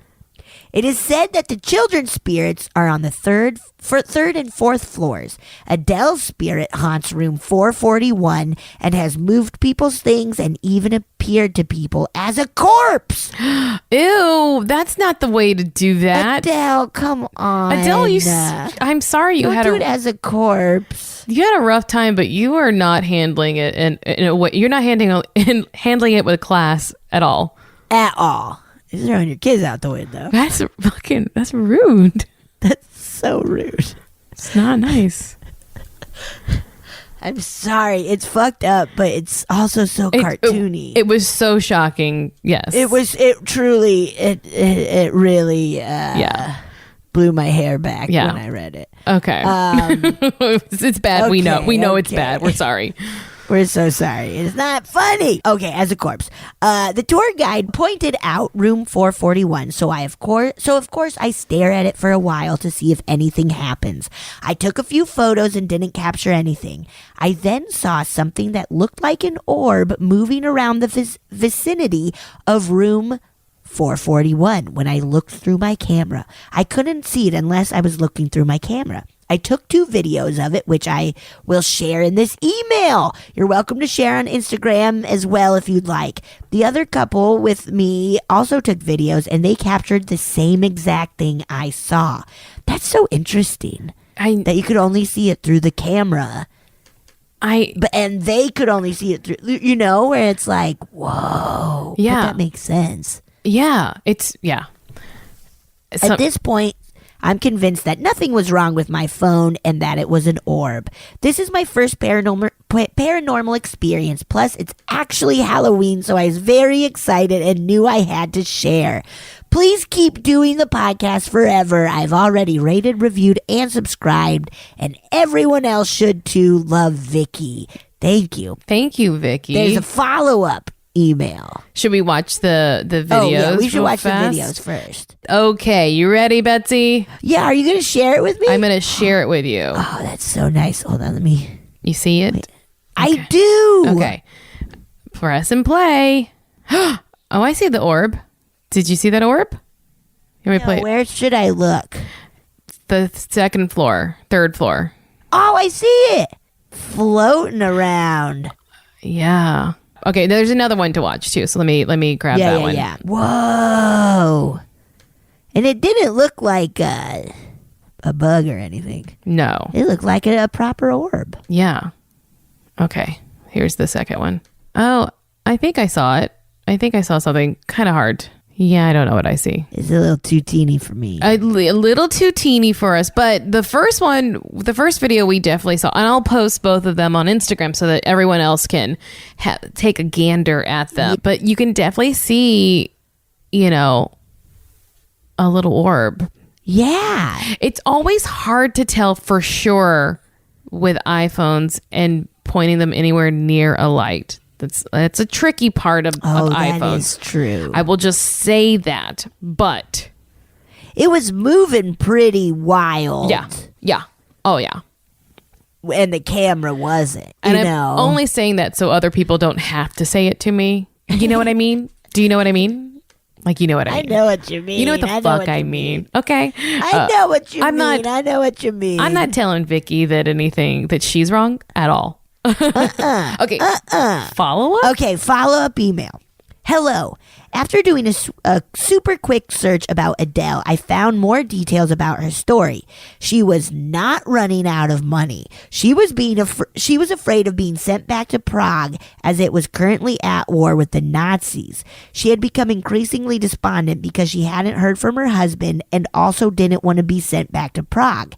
It is said that the children's spirits are on the third and fourth floors. Adele's spirit haunts room 441 and has moved people's things and even appeared to people as a corpse. Ew, that's not the way to do that. Adele, come on. Adele, I'm sorry you Don't had do it as a corpse. You had a rough time, but you are not handling it in a way. You're not handling it with class at all. At all. You're throwing your kids out the window. That's rude. That's so rude. It's not nice. I'm sorry. It's fucked up, but it's also so cartoony. It was so shocking. Yes. It really blew my hair back when I read it. Okay. It's bad. Okay, we know it's bad. We're sorry. We're so sorry. It's not funny. Okay, as a corpse. The tour guide pointed out room 441, so of course I stare at it for a while to see if anything happens. I took a few photos and didn't capture anything. I then saw something that looked like an orb moving around the vicinity of room 441 when I looked through my camera. I couldn't see it unless I was looking through my camera. I took 2 videos of it, which I will share in this email. You're welcome to share on Instagram as well if you'd like. The other couple with me also took videos, and they captured the same exact thing I saw. That's so interesting that you could only see it through the camera. And they could only see it through, where it's like, whoa. Yeah. But that makes sense. Yeah. At this point, I'm convinced that nothing was wrong with my phone and that it was an orb. This is my first paranormal experience. Plus, it's actually Halloween, so I was very excited and knew I had to share. Please keep doing the podcast forever. I've already rated, reviewed, and subscribed, and everyone else should too. Love, Vicky. Thank you. Thank you, Vicky. There's a follow-up email. Should we watch the videos? Oh, yeah, we should watch fast? the videos first. Okay, you ready, Betsy? Yeah, are you going to share it with me? I'm going to share it with you. Oh, that's so nice. Hold on, let me... You see it? Wait. I do. Okay. Press and play. Oh, I see the orb. Did you see that orb? Can we play? Where should I look? The third floor. Oh, I see it. Floating around. Yeah. Okay, there's another one to watch too. So let me grab that one. Yeah. Whoa. And it didn't look like a bug or anything. No. It looked like a proper orb. Yeah. Okay. Here's the second one. Oh, I think I saw it. I think I saw something kind of hard. Yeah, I don't know what I see. It's a little too teeny for me. A little too teeny for us. But the first video we definitely saw, and I'll post both of them on Instagram so that everyone else can take a gander at them. Yeah. But you can definitely see, a little orb. Yeah. It's always hard to tell for sure with iPhones and pointing them anywhere near a light. That's a tricky part of iPhones. That is true. I will just say that, but it was moving pretty wild. Yeah. Oh yeah. And the camera wasn't. And I'm only saying that so other people don't have to say it to me. You know what I mean? Do you know what I mean? Like, you know what I mean? I know what you mean. You know what the fuck I mean. Okay. I know what you mean. I know what you mean. I'm not telling Vicky that she's wrong at all. Okay. Follow up? Okay, follow-up email. Hello. After doing a super quick search about Adele, I found more details about her story. She was not running out of money. She was afraid of being sent back to Prague as it was currently at war with the Nazis. She had become increasingly despondent because she hadn't heard from her husband and also didn't want to be sent back to Prague.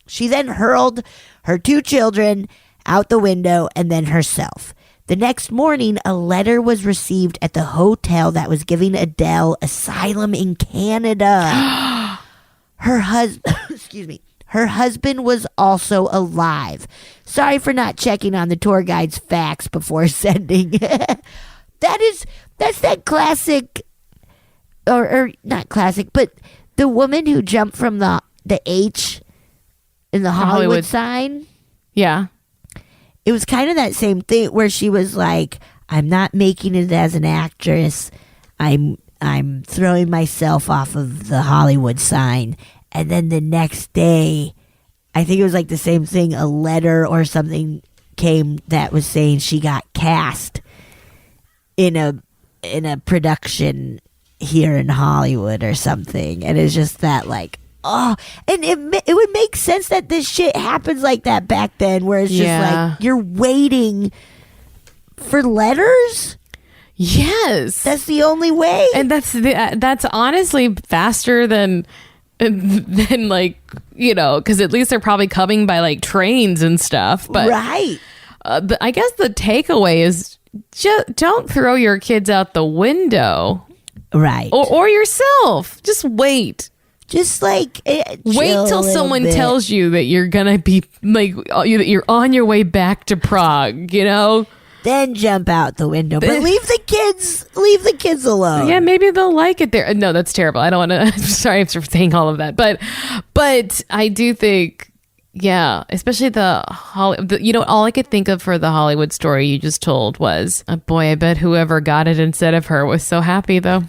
She then hurled her 2 children out the window and then herself. The next morning, a letter was received at the hotel that was giving Adele asylum in Canada. Her husband was also alive. Sorry for not checking on the tour guide's facts before sending. That's that classic, or not classic, but the woman who jumped from the H in the Hollywood sign. Yeah. It was kind of that same thing where she was like, I'm not making it as an actress. I'm throwing myself off of the Hollywood sign. And then the next day, I think it was like the same thing, a letter or something came that was saying she got cast in a production here in Hollywood or something. And it's just that like, oh, and it would make sense that this shit happens like that back then, where it's just like you're waiting for letters. Yes, that's the only way, and that's honestly faster than like because at least they're probably coming by like trains and stuff. But right, I guess the takeaway is just don't throw your kids out the window, right, or yourself. Just wait. Just like wait till someone tells you that you're gonna be like that you're on your way back to Prague, then jump out the window. But leave the kids alone. Yeah, maybe they'll like it there. No, that's terrible. I don't want to. Sorry for saying all of that, but I do think, yeah, especially all I could think of for the Hollywood story you just told was, boy, I bet whoever got it instead of her was so happy though,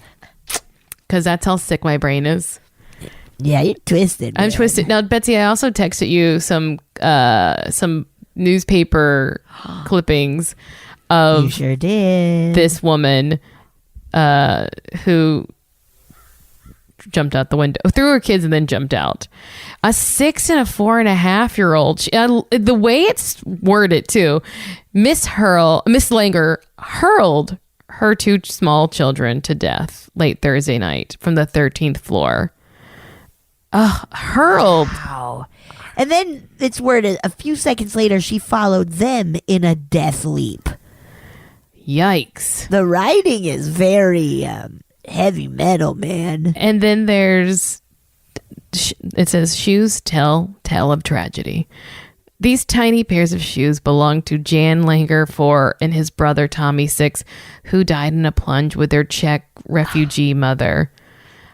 because that's how sick my brain is. Yeah, you're twisted. I'm twisted. Now, Betsy, I also texted you some newspaper clippings of you sure did. This woman who jumped out the window, threw her kids and then jumped out. A 6 and a 4.5-year-old. The way it's worded too, Miss Langer hurled her 2 small children to death late Thursday night from the 13th floor. Hurled. Wow. And then it's worded a few seconds later, she followed them in a death leap. Yikes. The writing is very heavy metal, man. And then it says, shoes tell of tragedy. These tiny pairs of shoes belonged to Jan Langer, 4, and his brother Tommy, 6, who died in a plunge with their Czech refugee mother.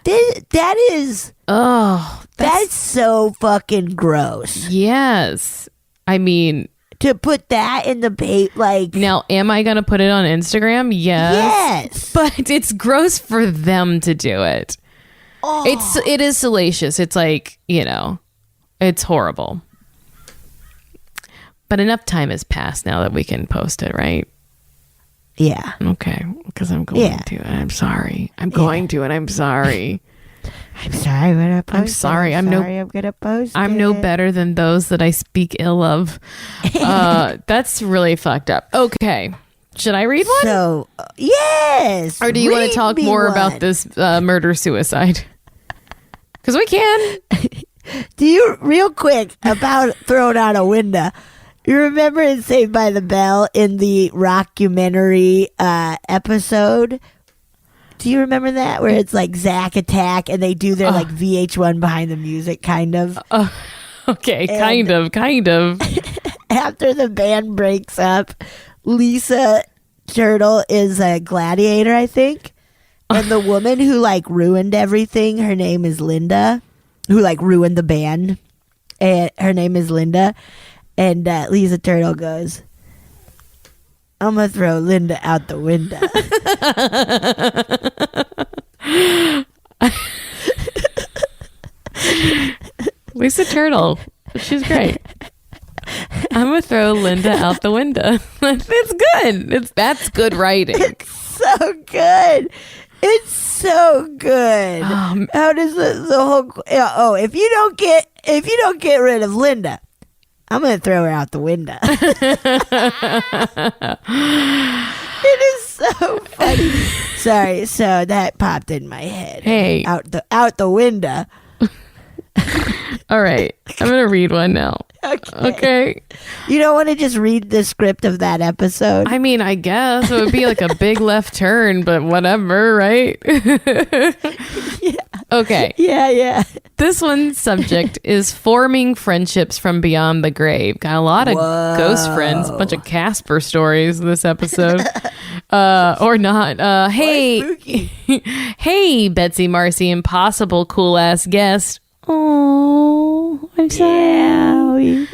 That is... Oh, that's so fucking gross. Yes. I mean... To put that in the bait, like... Now, am I going to put it on Instagram? Yes. But it's gross for them to do it. Oh. It is salacious. It's like, it's horrible. But enough time has passed now that we can post it, right? Yeah. Okay. Because I'm going to. And I'm sorry. I'm going to, and I'm sorry. I'm sorry, I'm gonna post I'm sorry. I'm gonna post I'm no better than those that I speak ill of. That's really fucked up. Okay. Should I read one? So, yes. Or do you want to talk more about this murder-suicide? Because we can. Do you, real quick, about thrown out a window, you remember in Saved by the Bell in the rockumentary episode? Do you remember that? Where it's like Zack Attack and they do their like VH1 behind the music, kind of? Okay, kind of. After the band breaks up, Lisa Turtle is a gladiator, I think. And the woman who like ruined everything, her name is Linda, who like ruined the band. And her name is Linda. And Lisa Turtle goes, I'm going to throw Linda out the window. Lisa Turtle. She's great. I'm going to throw Linda out the window. It's good. That's good writing. It's so good. It's so good. How does the whole if you don't get rid of Linda, I'm gonna throw her out the window. It is so funny. Sorry, so that popped in my head. Hey, out the window. All right, I'm gonna read one now. Okay. You don't want to just read the script of that episode? I mean, I guess it would be like a big left turn, but whatever, right? Yeah. Okay. Yeah. This one's subject is forming friendships from beyond the grave. Got a lot of ghost friends, a bunch of Casper stories this episode. Or not. Hey, hey, Betsy, Marcy, impossible cool ass guest. Oh, I'm sorry.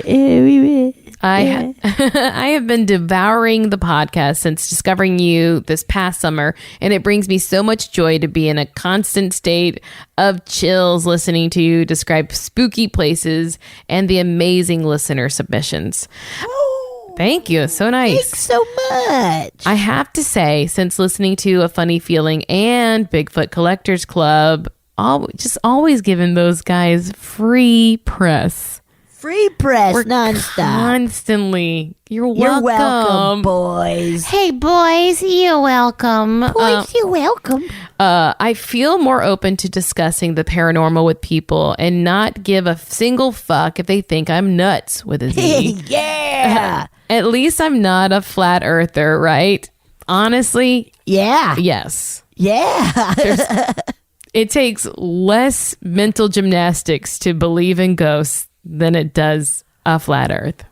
I have been devouring the podcast since discovering you this past summer, and it brings me so much joy to be in a constant state of chills listening to you describe spooky places and the amazing listener submissions. Oh, thank you. So nice. Thanks so much. I have to say, since listening to A Funny Feeling and Bigfoot Collectors Club, always giving those guys free press. Free press We're nonstop. Constantly. You're welcome. You're welcome, boys. Hey, boys, you're welcome. Boys, you're welcome. I feel more open to discussing the paranormal with people and not give a single fuck if they think I'm nuts with a Z. Yeah. At least I'm not a flat earther, right? Honestly, Yeah. yes. Yeah. It takes less mental gymnastics to believe in ghosts than it does a flat earth.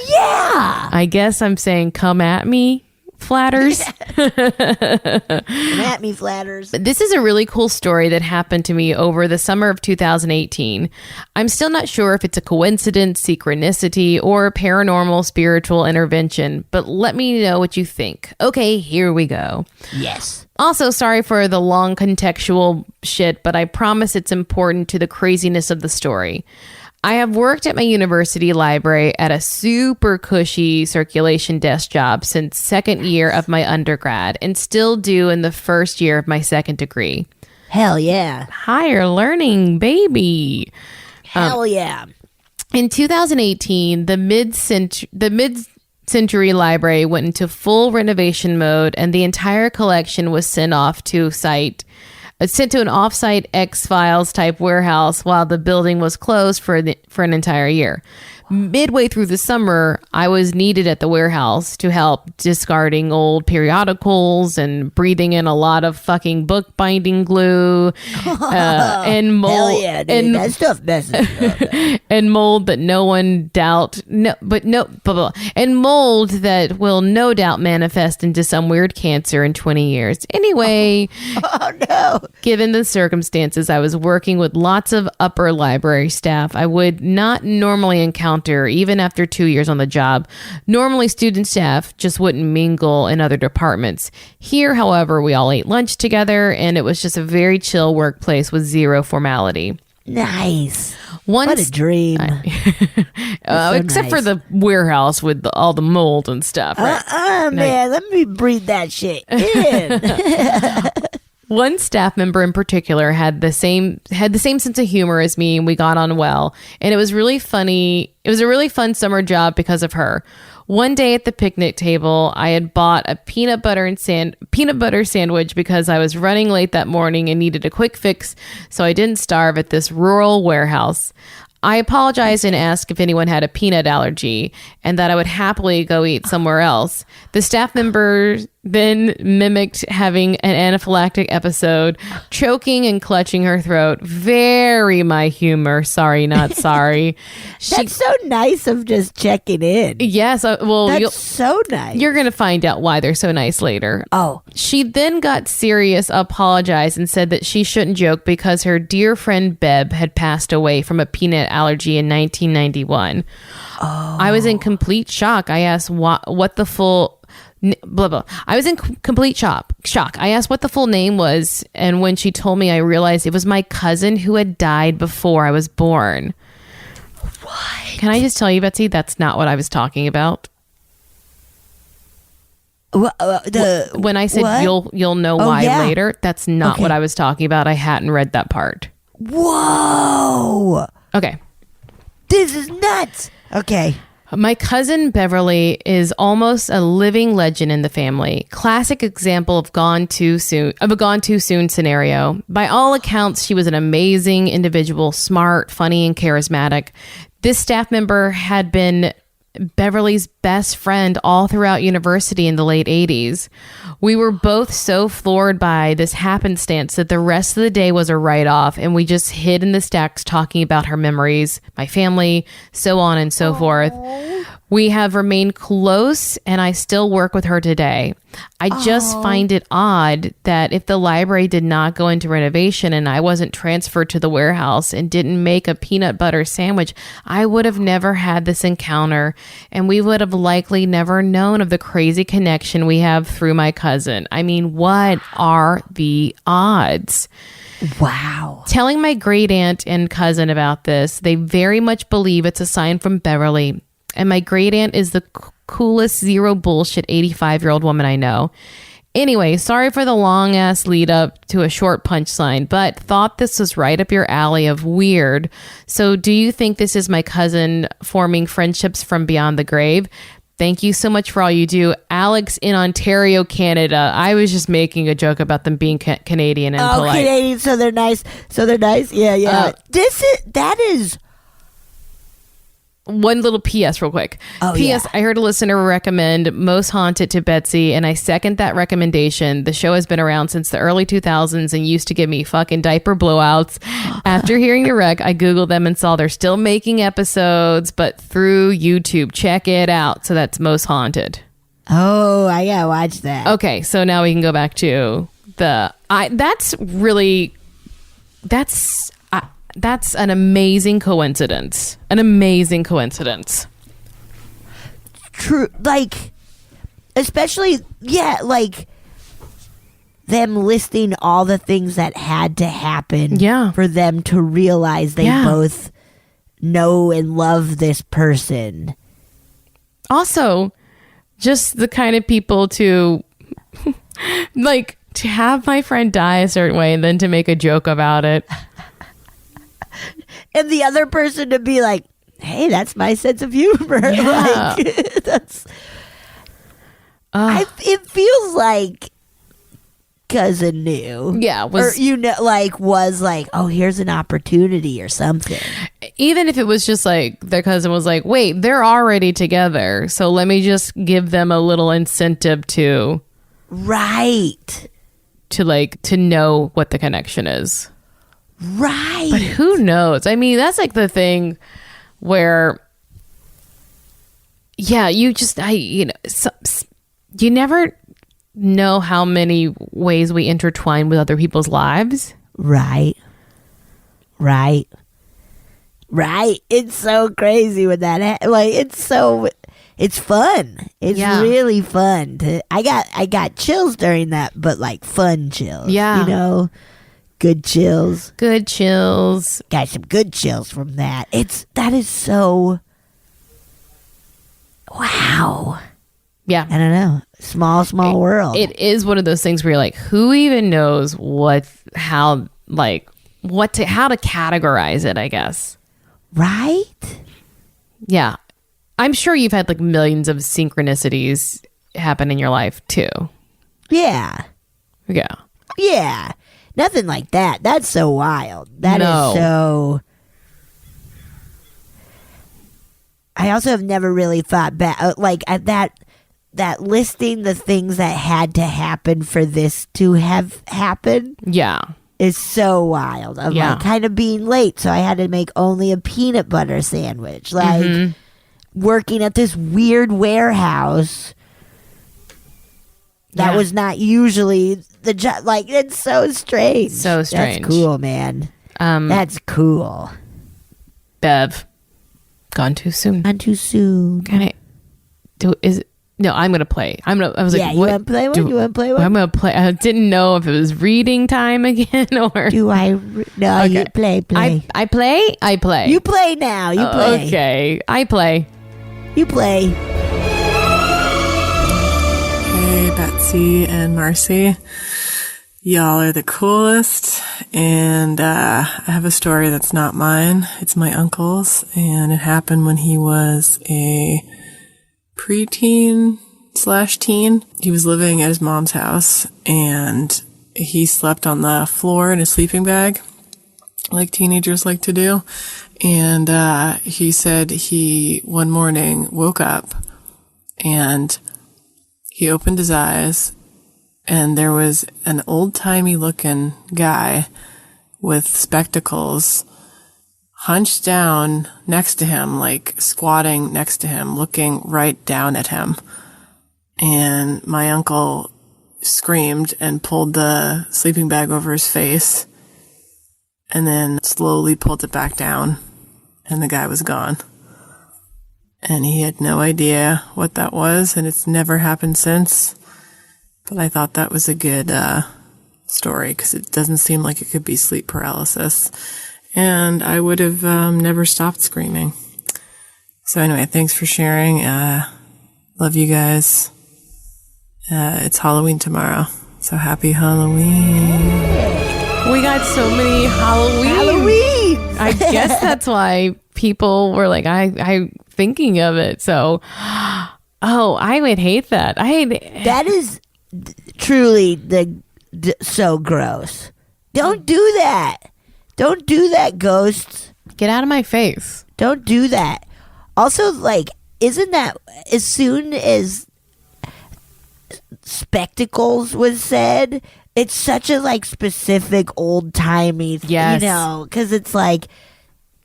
Yeah. I guess I'm saying come at me, flatters. Come at me, flatters. This is a really cool story that happened to me over the summer of 2018. I'm still not sure if it's a coincidence, synchronicity, or paranormal spiritual intervention, but let me know what you think. Okay, here we go. Yes. Also, sorry for the long contextual shit, but I promise it's important to the craziness of the story. I have worked at my university library at a super cushy circulation desk job since second year of my undergrad and still do in the first year of my second degree. Hell yeah. Higher learning, baby. Hell yeah. In 2018, the mid-century library went into full renovation mode and the entire collection was sent to an off-site X-Files type warehouse while the building was closed for an entire year. Midway through the summer, I was needed at the warehouse to help discarding old periodicals and breathing in a lot of fucking bookbinding glue and mold. Hell yeah, dude. And, that stuff messes me up. and mold that and mold that will no doubt manifest into some weird cancer in 20 years. Anyway, Oh, no. given the circumstances, I was working with lots of upper library staff I would not normally encounter even after 2 years on the job. Normally, student staff just wouldn't mingle in other departments. Here, however, we all ate lunch together, and it was just a very chill workplace with zero formality. Nice. Once, What a dream. except for the warehouse with all the mold and stuff. Right? Man, let me breathe that shit in. One staff member in particular had the same sense of humor as me, and we got on well. And it was really funny. It was a really fun summer job because of her. One day at the picnic table, I had bought a peanut butter sandwich because I was running late that morning and needed a quick fix so I didn't starve at this rural warehouse. I apologized and asked if anyone had a peanut allergy and that I would happily go eat somewhere else. The staff member then mimicked having an anaphylactic episode, choking and clutching her throat. Very my humor. Sorry, not sorry. That's so nice of just checking in. Yes. Well, that's so nice. You're going to find out why they're so nice later. Oh. She then got serious, apologized, and said that she shouldn't joke because her dear friend Beb had passed away from a peanut allergy in 1991. Oh. I was in complete shock. I asked what the full... blah blah. I was in complete shock. I asked what the full name was, and when she told me, I realized it was my cousin who had died before I was born. What? Can I just tell you, Betsy, that's not what I was talking about. When I said what? you'll know why later, that's not what I was talking about. I hadn't read that part. Whoa. Okay. This is nuts. Okay. My cousin Beverly is almost a living legend in the family. Classic example of a gone too soon scenario. By all accounts, she was an amazing individual, smart, funny, and charismatic. This staff member had been Beverly's best friend all throughout university in the late 80s. We were both so floored by this happenstance that the rest of the day was a write-off, and we just hid in the stacks talking about her memories, my family, so on and so forth. We have remained close, and I still work with her today. I just find it odd that if the library did not go into renovation and I wasn't transferred to the warehouse and didn't make a peanut butter sandwich, I would have never had this encounter, and we would have likely never known of the crazy connection we have through my cousin. I mean, what are the odds? Wow. Telling my great aunt and cousin about this, they very much believe it's a sign from Beverly. And my great aunt is the coolest zero bullshit 85-year-old woman I know. Anyway, sorry for the long ass lead up to a short punchline, but thought this was right up your alley of weird. So do you think this is my cousin forming friendships from beyond the grave? Thank you so much for all you do. Alex in Ontario, Canada. I was just making a joke about them being Canadian and polite. Oh, Canadian, so they're nice. Yeah. That is... One little PS real quick. PS, I heard a listener recommend Most Haunted to Betsy, and I second that recommendation. The show has been around since the early 2000s and used to give me fucking diaper blowouts. After hearing your rec, I Googled them and saw they're still making episodes, but through YouTube. Check it out. So that's Most Haunted. Oh, I gotta watch that. Okay, so now we can go back to that's an amazing coincidence. True. Like, especially, like them listing all the things that had to happen for them to realize they both know and love this person. Also, just the kind of people to, like, to have my friend die a certain way and then to make a joke about it. And the other person to be like, hey, that's my sense of humor. Yeah. Like, that's... it feels like cousin knew. Yeah. Was like, oh, here's an opportunity or something. Even if it was just like their cousin was like, wait, they're already together, so let me just give them a little incentive to... Right. To know what the connection is. Right. But who knows? I mean, that's like the thing where, you never know how many ways we intertwine with other people's lives. Right. It's so crazy when that it's fun. It's really fun. I got chills during that, but like fun chills. Yeah. You know? Good chills. Got some good chills from that. That is so... Wow. Yeah. I don't know. Small world. It is one of those things where you're like, who even knows how to categorize it, I guess. Right? Yeah. I'm sure you've had like millions of synchronicities happen in your life too. Yeah. Yeah. Yeah. Nothing like that. That's so wild. That No. is so... I also have never really thought back, like at that listing the things that had to happen for this to have happened Yeah. is so wild. Of Yeah. like kind of being late, so I had to make only a peanut butter sandwich. Like working at this weird warehouse that Yeah. was not usually the job. Like it's so strange. So strange. That's cool, man. That's cool. Bev. Gone too soon. Not too soon. Can I do no, I'm gonna play. I was Yeah, like, you what? want to play one? You want to play one? I'm gonna play. I didn't know if it was reading time again or Do I? No, you play. I play. I play. You play now. You play. Okay, I play. You play. Hey, Betsy and Marcy. Y'all are the coolest. And I have a story that's not mine. It's my uncle's. And it happened when he was a preteen/teen. He was living at his mom's house. And he slept on the floor in a sleeping bag, like teenagers like to do. And he said he one morning woke up and he opened his eyes and there was an old-timey looking guy with spectacles hunched down next to him, like squatting next to him, looking right down at him. And my uncle screamed and pulled the sleeping bag over his face and then slowly pulled it back down, and the guy was gone. And he had no idea what that was, and it's never happened since. But I thought that was a good story, because it doesn't seem like it could be sleep paralysis. And I would have never stopped screaming. So anyway, thanks for sharing. Love you guys. It's Halloween tomorrow, so happy Halloween. We got so many Halloween. I guess that's why people were like, I thinking of it. So, I would hate that. That is truly so gross. Don't do that. Don't do that, ghosts. Get out of my face. Don't do that. Also, like, isn't that as soon as spectacles was said, it's such a like specific old timey, Yes. you know, because it's like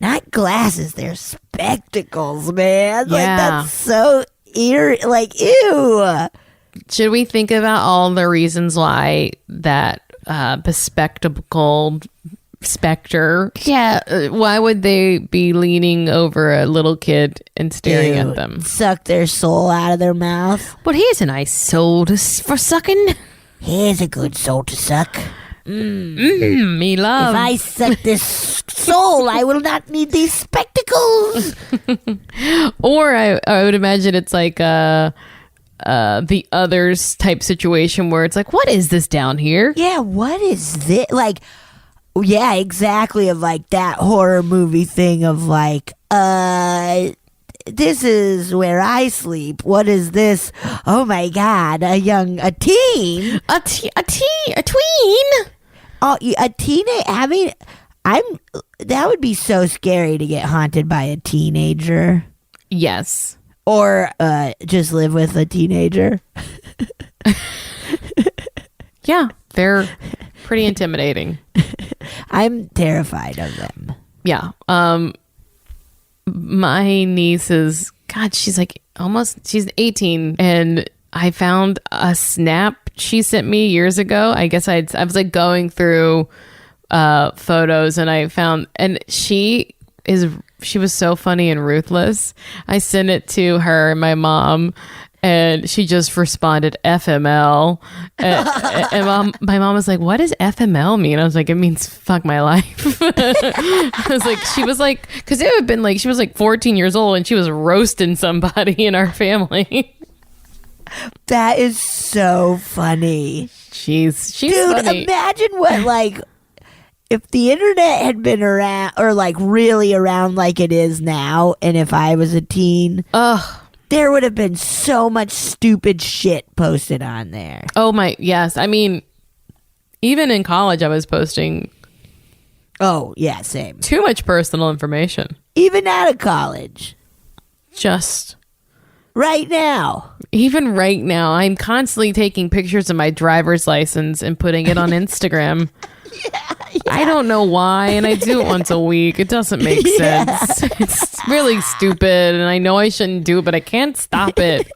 not glasses, they're spectacles, man. Like Yeah. that's so eerie. Like ew. Should we think about all the reasons why that bespectacled Spector? Yeah. Why would they be leaning over a little kid and staring Ew. at them? Suck their soul out of their mouth. But here's a nice soul for sucking. Here's a good soul to suck. Me love. If I suck this soul, I will not need these spectacles. Or I would imagine it's like the others type situation where it's like, what is this down here? Yeah, what is this? Like, yeah, exactly. Of like that horror movie thing of like, this is where I sleep. What is this? Oh my God, a teen. A tween. Oh, a teenage. I mean, that would be so scary to get haunted by a teenager. Yes. Or just live with a teenager. Yeah, they're pretty intimidating. I'm terrified of them. Yeah. My niece is, God, she's 18, and I found a snap she sent me years ago. I guess I was like going through photos, and I found, and she was so funny and ruthless. I sent it to her and my mom, and she just responded FML. And my mom was like, "What does FML mean?" I was like, "It means fuck my life." I was like, she was like, because it would have been like she was like 14 years old and she was roasting somebody in our family. That is so funny. She's Dude, funny. imagine what, like, if the internet had been around, or like really around like it is now, and if I was a teen, there would have been so much stupid shit posted on there. Oh my, yes. I mean, even in college, I was posting Oh, yeah, same. too much personal information. Even out of college. Just Right now. even right now, I'm constantly taking pictures of my driver's license and putting it on Instagram. I don't know why, and I do it once a week. It doesn't make sense. It's really stupid, and I know I shouldn't do it, but I can't stop it.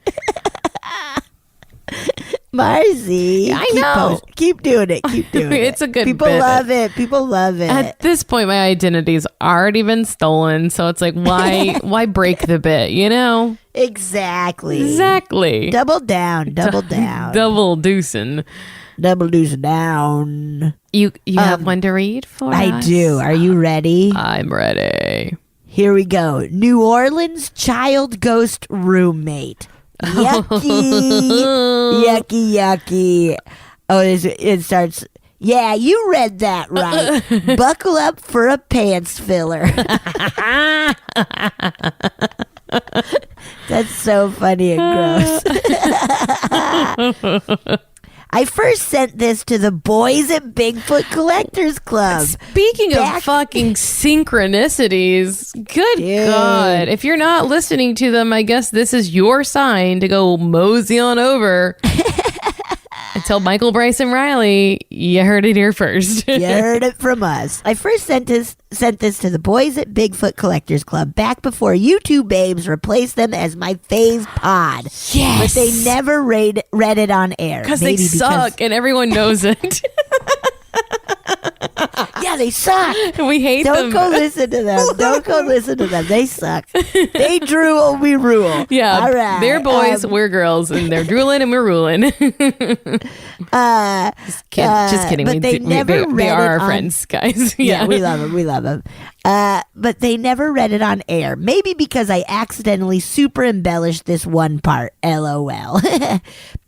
Marcy. I know. Keep doing it. Keep doing it. It's a good People bit. love it. People love it. At this point, my identity's already been stolen, so it's like, why break the bit, you know? Exactly. Double down. Double down. Double deucing. Double deuce down. You have one to read for I us? do. Are you ready? I'm ready. Here we go. New Orleans child ghost roommate. Yucky. Yucky, yucky. Oh, it starts. Yeah, you read that right. Buckle up for a pants filler. That's so funny and gross. I first sent this to the boys at Bigfoot Collectors Club. Speaking of fucking synchronicities, good Dude. God. If you're not listening to them, I guess this is your sign to go mosey on over. And tell Michael, Bryce, and Riley, you heard it here first. You heard it from us. I first sent this to the boys at Bigfoot Collectors Club back before you two babes replaced them as my fave pod. Yes. But they never read it on air. Because they suck and everyone knows it. Yeah, they suck. We hate Don't them. go listen to them. Don't go listen to them. They suck. They drool, we rule. Yeah, all right. they're boys, we're girls, and they're drooling and we're ruling. Just kidding. But they never read they are it our on- friends, guys. Yeah, we love them. We love them. But they never read it on air. Maybe because I accidentally super embellished this one part. LOL.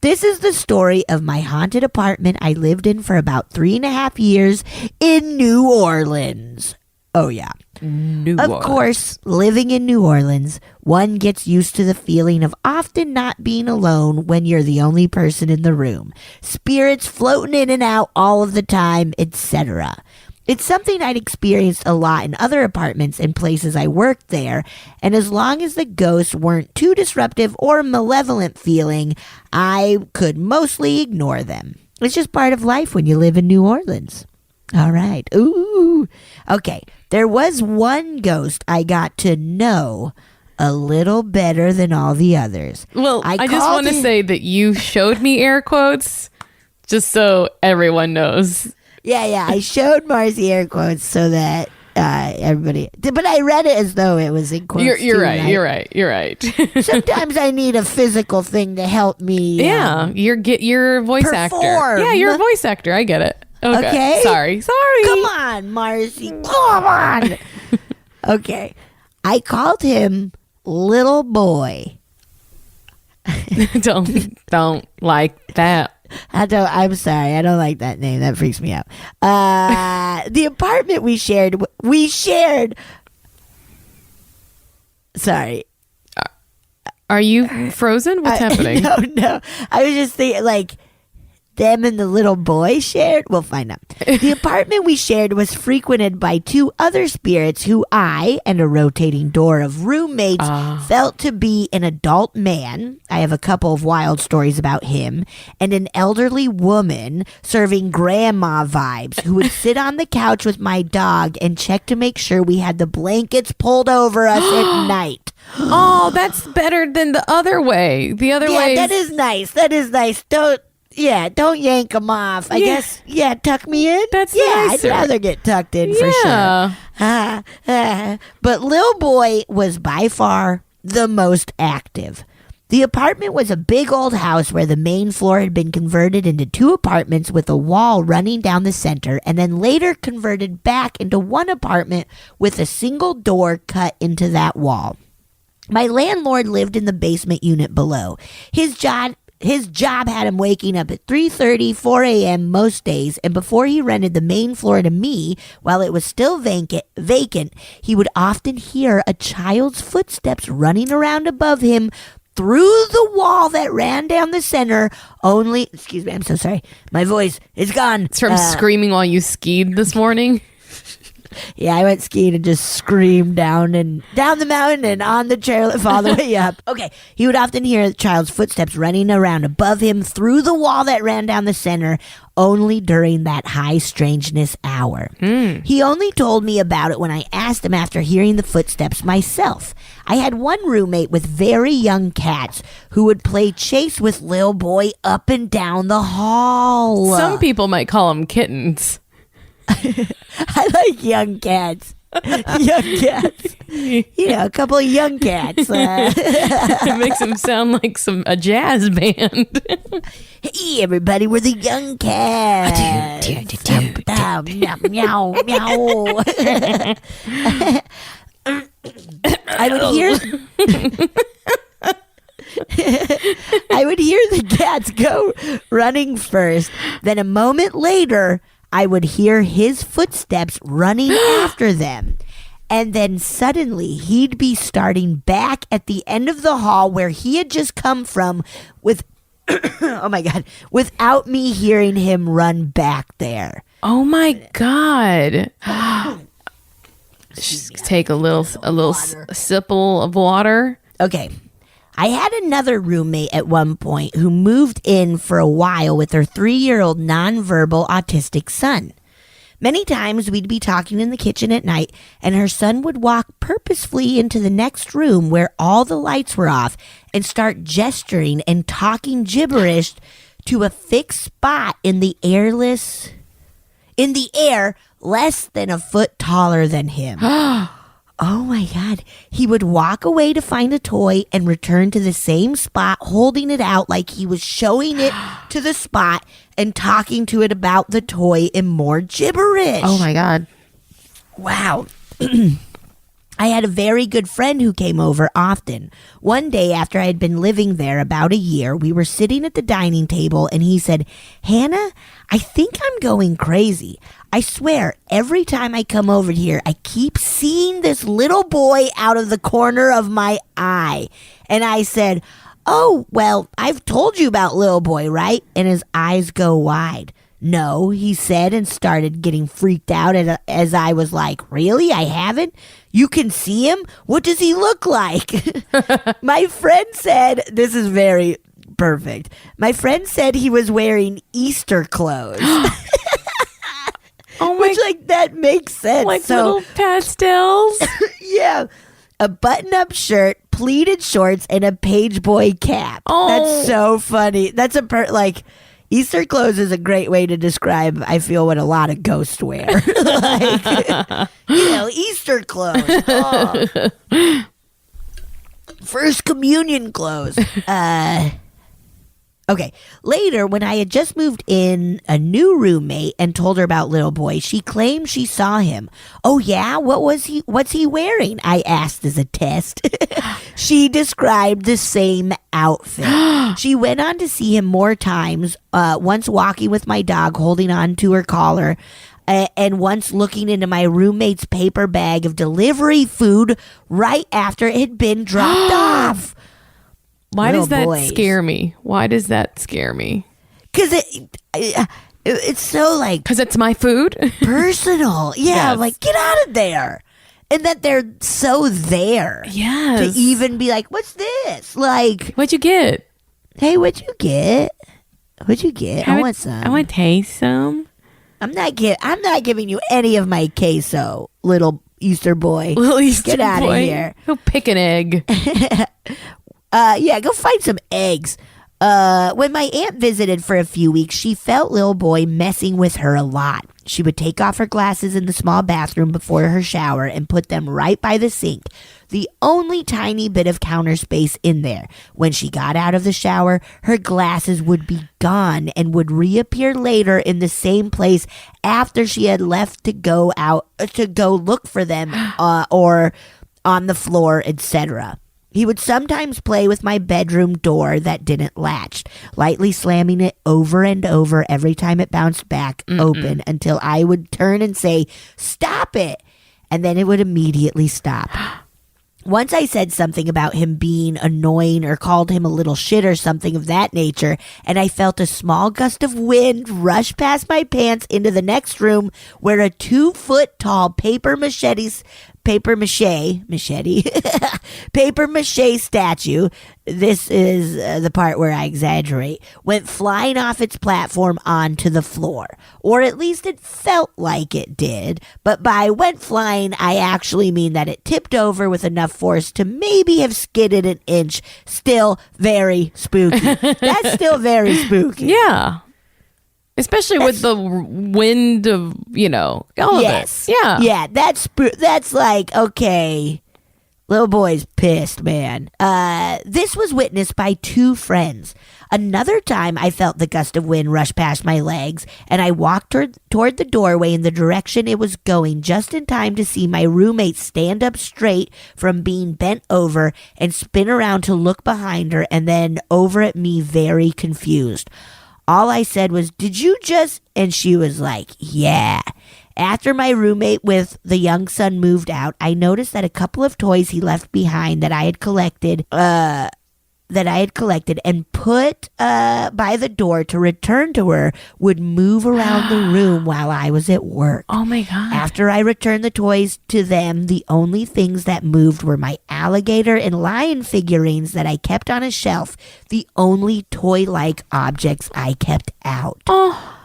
This is the story of my haunted apartment I lived in for about 3.5 years in New Orleans. Oh, yeah. Of course, living in New Orleans, one gets used to the feeling of often not being alone when you're the only person in the room. Spirits floating in and out all of the time, etc. It's something I'd experienced a lot in other apartments and places I worked there, and as long as the ghosts weren't too disruptive or malevolent feeling, I could mostly ignore them. It's just part of life when you live in New Orleans. All right. Ooh. Okay. There was one ghost I got to know a little better than all the others. Well, I just want to say that you showed me air quotes just so everyone knows. Yeah. I showed Marcy air quotes so that everybody. But I read it as though it was in quotes. You're too, right. You're right. Sometimes I need a physical thing to help me. Yeah, you're a voice actor. perform. Yeah, you're a voice actor. I get it. Okay. Sorry. Come on, Marcy. Come on. Okay. I called him Little Boy. don't like that. I'm sorry. I don't like that name. That freaks me out. The apartment we shared. Sorry. Are you frozen? What's happening? No. I was just thinking, like, them and the little boy shared. We'll find out. The apartment we shared was frequented by two other spirits who I and a rotating door of roommates felt to be an adult man. I have a couple of wild stories about him, and an elderly woman serving grandma vibes who would sit on the couch with my dog and check to make sure we had the blankets pulled over us at night. Oh, that's better than the other way. The other way. Yeah, that is nice. Don't yank them off. I guess, tuck me in. That's I'd nicer. rather get tucked in for sure. But Lil Boy was by far the most active. The apartment was a big old house where the main floor had been converted into 2 apartments with a wall running down the center, and then later converted back into one apartment with a single door cut into that wall. My landlord lived in the basement unit below. His job His job had him waking up at 3:30, 4 a.m. most days, and before he rented the main floor to me, while it was still vacant, he would often hear a child's footsteps running around above him through the wall that ran down the center. Excuse me, I'm so sorry. My voice is gone. It's from screaming while you skied this morning. Yeah, I went skiing and just screamed down the mountain and on the chairlift all the way up. Okay, he would often hear the child's footsteps running around above him through the wall that ran down the center, only during that high strangeness hour. He only told me about it when I asked him after hearing the footsteps myself. I had one roommate with very young cats who would play chase with Lil Boy up and down the hall. Some people might call them kittens. I like young cats. Young cats. You know, a couple of young cats. It makes them sound like a jazz band. Hey, everybody, we're the young cats. Meow, meow, meow. I would hear the cats go running first. Then a moment later, I would hear his footsteps running after them. And then suddenly he'd be starting back at the end of the hall where he had just come from with, oh my God, without me hearing him run back there. Oh my God. Just take a little sipple of water. Okay. I had another roommate at one point who moved in for a while with her 3-year-old nonverbal autistic son. Many times we'd be talking in the kitchen at night, and her son would walk purposefully into the next room where all the lights were off and start gesturing and talking gibberish to a fixed spot in the air less than a foot taller than him. Oh my God. He would walk away to find a toy and return to the same spot, holding it out like he was showing it to the spot and talking to it about the toy in more gibberish. Oh my God. Wow. I had a very good friend who came over often. One day after I had been living there about a year, we were sitting at the dining table and he said, "Hannah, I think I'm going crazy. I swear, every time I come over here, I keep seeing this little boy out of the corner of my eye." And I said, "Oh, well, I've told you about little boy, right?" And his eyes go wide. "No," he said, and started getting freaked out as I was like, "Really? I haven't? You can see him? What does he look like?" My friend said, this is very perfect. My friend said he was wearing Easter clothes. Oh my, which, like, that makes sense. Like little pastels. Yeah. A button-up shirt, pleated shorts, and a page boy cap. Oh. That's so funny. That's Easter clothes is a great way to describe, I feel, what a lot of ghosts wear. Easter clothes. Oh. First communion clothes. Okay. Later, when I had just moved in a new roommate and told her about little boy, she claimed she saw him. "Oh yeah? What's he wearing?" I asked as a test. She described the same outfit. She went on to see him more times, once walking with my dog holding on to her collar, and once looking into my roommate's paper bag of delivery food right after it had been dropped off. Why does that scare me? Why does that scare me? Because it's so, like... Because it's my food? Personal. Yeah, Yes. like, get out of there. And that they're so there. Yes. To even be like, "What's this?" Like... What'd you get? "Hey, what'd you get? What'd you get? I want some. I want to taste some. I'm not giving you any of my queso, little Easter boy. Little Easter Get out of boy. here. Go pick an egg. Yeah, go find some eggs. When my aunt visited for a few weeks, she felt little boy messing with her a lot. She would take off her glasses in the small bathroom before her shower and put them right by the sink, the only tiny bit of counter space in there. When she got out of the shower, her glasses would be gone and would reappear later in the same place after she had left to go look for them, or on the floor, etc. He would sometimes play with my bedroom door that didn't latch, lightly slamming it over and over every time it bounced back open until I would turn and say, "Stop it!" And then it would immediately stop. Once I said something about him being annoying or called him a little shit or something of that nature, and I felt a small gust of wind rush past my pants into the next room where a 2-foot-tall paper mache statue, this is the part where I exaggerate, went flying off its platform onto the floor. Or at least it felt like it did. But by went flying, I actually mean that it tipped over with enough force to maybe have skidded an inch. Still very spooky. That's still very spooky. Yeah. Especially with the wind of, all of it. Yeah. Yeah, that's like, okay, little boy's pissed, man. This was witnessed by 2 friends. Another time I felt the gust of wind rush past my legs, and I walked toward the doorway in the direction it was going just in time to see my roommate stand up straight from being bent over and spin around to look behind her and then over at me very confused. All I said was, "Did you just?" And she was like, "Yeah." After my roommate with the young son moved out, I noticed that a couple of toys he left behind that I had collected and put by the door to return to her would move around the room while I was at work. Oh my God. After I returned the toys to them, the only things that moved were my alligator and lion figurines that I kept on a shelf, the only toy-like objects I kept out. Oh.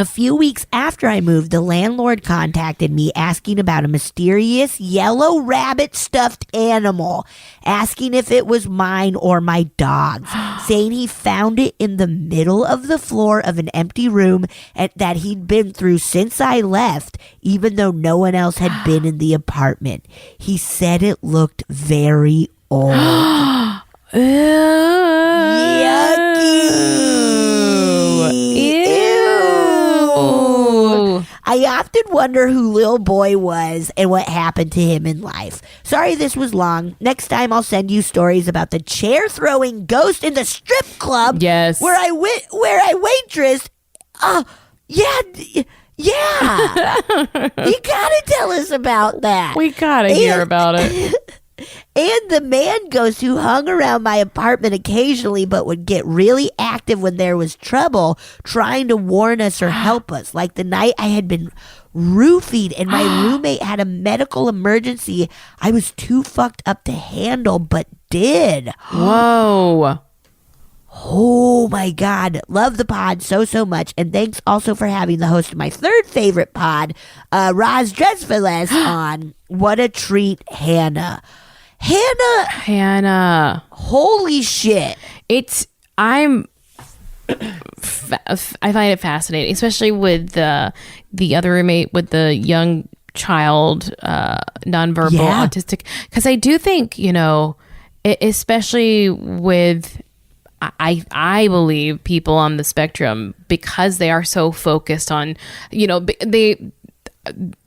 A few weeks after I moved, the landlord contacted me asking about a mysterious yellow rabbit stuffed animal, asking if it was mine or my dog's, saying he found it in the middle of the floor of an empty room and that he'd been through since I left, even though no one else had been in the apartment. He said it looked very old. Yucky. I often wonder who Lil Boy was and what happened to him in life. Sorry this was long. Next time I'll send you stories about the chair-throwing ghost in the strip club. Yes. Where I waitressed. Yeah. You gotta tell us about that. We gotta hear about it. And the man ghost who hung around my apartment occasionally but would get really active when there was trouble, trying to warn us or help us. Like the night I had been roofied and my roommate had a medical emergency I was too fucked up to handle, but did. Whoa. Oh my God. Love the pod so much. And thanks also for having the host of my third favorite pod, Roz Dressfiles, on. What a treat, Hannah. Holy shit. I find it fascinating, especially with the other roommate with the young child, nonverbal autistic, because I do think, especially with, I believe people on the spectrum, because they are so focused on,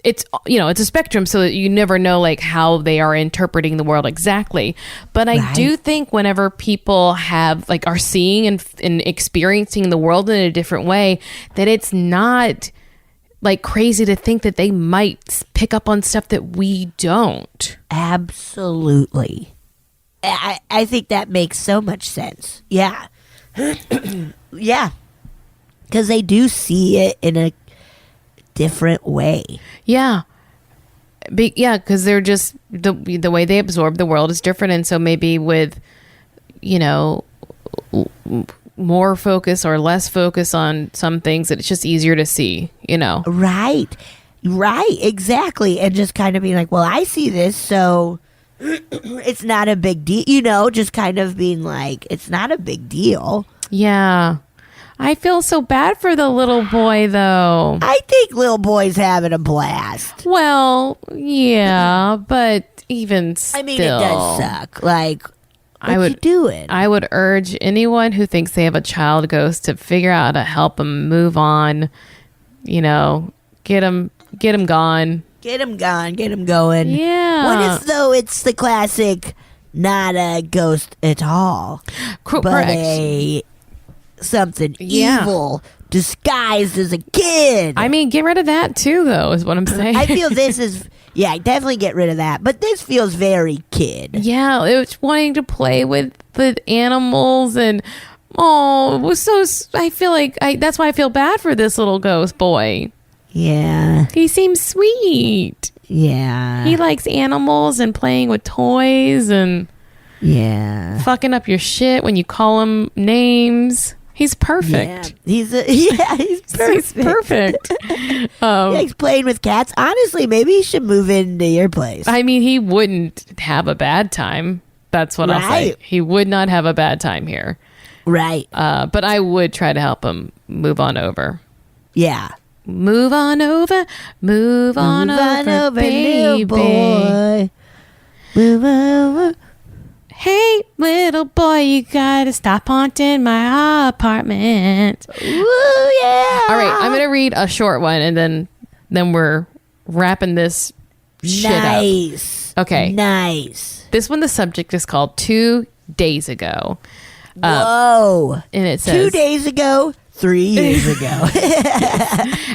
it's a spectrum, so that you never know like how they are interpreting the world exactly. But I do think whenever people are seeing and experiencing the world in a different way, that it's not like crazy to think that they might pick up on stuff that we don't. Absolutely. I think that makes so much sense. Yeah. Yeah. Because they do see it in a different way. Yeah. Because they're just the way they absorb the world is different. And so maybe with, more focus or less focus on some things, that it's just easier to see, Right. Exactly. And just kind of being like, well, I see this, so it's not a big deal, just kind of being like, it's not a big deal. Yeah. I feel so bad for the little boy, though. I think little boy's having a blast. Well, yeah, but even still. I mean, it does suck. Like, what you doing? I would urge anyone who thinks they have a child ghost to figure out how to help them move on. Get them gone. Get him gone. Get him going. Yeah. What if, though, it's the classic not a ghost at all, but correct. something Yeah. evil disguised as a kid. I mean, get rid of that too, though, is what I'm saying. I feel this is, yeah, definitely get rid of that. But this feels very kid. Yeah, it was wanting to play with the animals and it was so. I feel like that's why I feel bad for this little ghost boy. Yeah. He seems sweet. Yeah. He likes animals and playing with toys and fucking up your shit when you call him names. He's perfect. Yeah. He's perfect. He's perfect. He likes playing with cats. Honestly, maybe he should move into your place. I mean, he wouldn't have a bad time. That's what I'll say. He would not have a bad time here. Right. But I would try to help him move on over. Yeah. Move on over. Move on over, baby. little boy. Move over. Hey, little boy, you gotta stop haunting my apartment. Woo, yeah. All right, I'm gonna read a short one, and then we're wrapping this shit up. Nice. Okay. Nice. This one, the subject is called 2 days ago. Whoa. And it says 2 days ago, 3 years ago.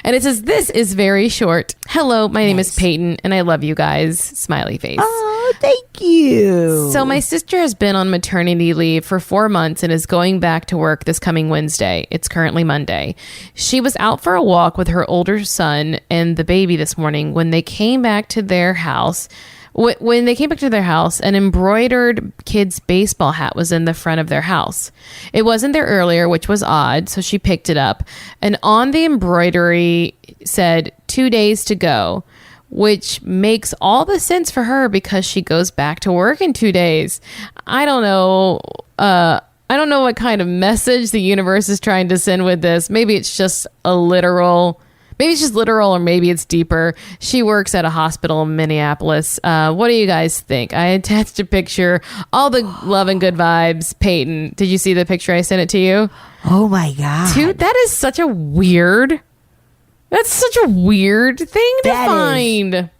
and it says, this is very short. Hello, my name is Peyton, and I love you guys. Smiley face. Oh, thank you. So my sister has been on maternity leave for 4 months and is going back to work this coming Wednesday. It's currently Monday. She was out for a walk with her older son and the baby this morning when they came back to their house. When they came back to their house, an embroidered kid's baseball hat was in the front of their house. It wasn't there earlier, which was odd, so she picked it up. And on the embroidery said 2 days to go, which makes all the sense for her because she goes back to work in 2 days. I don't know. I don't know what kind of message the universe is trying to send with this. Maybe it's just literal, or maybe it's deeper. She works at a hospital in Minneapolis. What do you guys think? I attached a picture. All the love and good vibes. Peyton, did you see the picture? I sent it to you. Oh my God. Dude, that is such a weird... That's such a weird thing to find.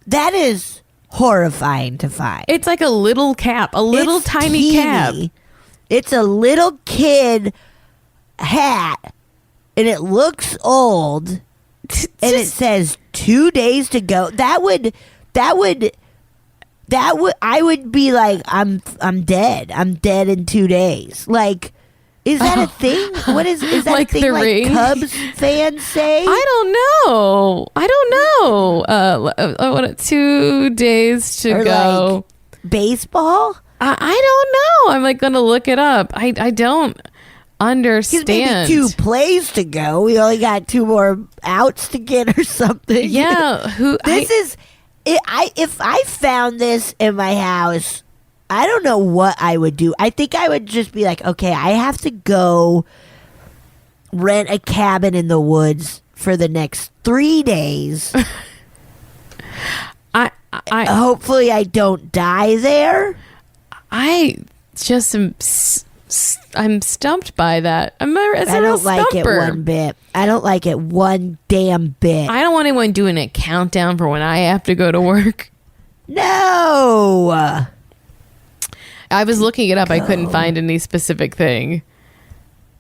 That is horrifying to find. It's like a little cap, a little tiny cap. It's a little kid hat, and it looks old, and it says 2 days to go. That would. I would be like, I'm dead. I'm dead in 2 days. Like. Is that a thing? What is that like a thing the like ring? Cubs fans say? I don't know. What 2 days to Or go? Like baseball? I don't know. I'm like gonna look it up. I don't understand. Maybe 2 plays to go. We only got 2 more outs to get or something. Yeah. If I found this in my house, I don't know what I would do. I think I would just be like, okay, I have to go rent a cabin in the woods for the next 3 days. Hopefully I don't die there. I just am. I'm stumped by that. I don't like it one bit. I don't like it one damn bit. I don't want anyone doing a countdown for when I have to go to work. No. I was looking it up. I couldn't find any specific thing.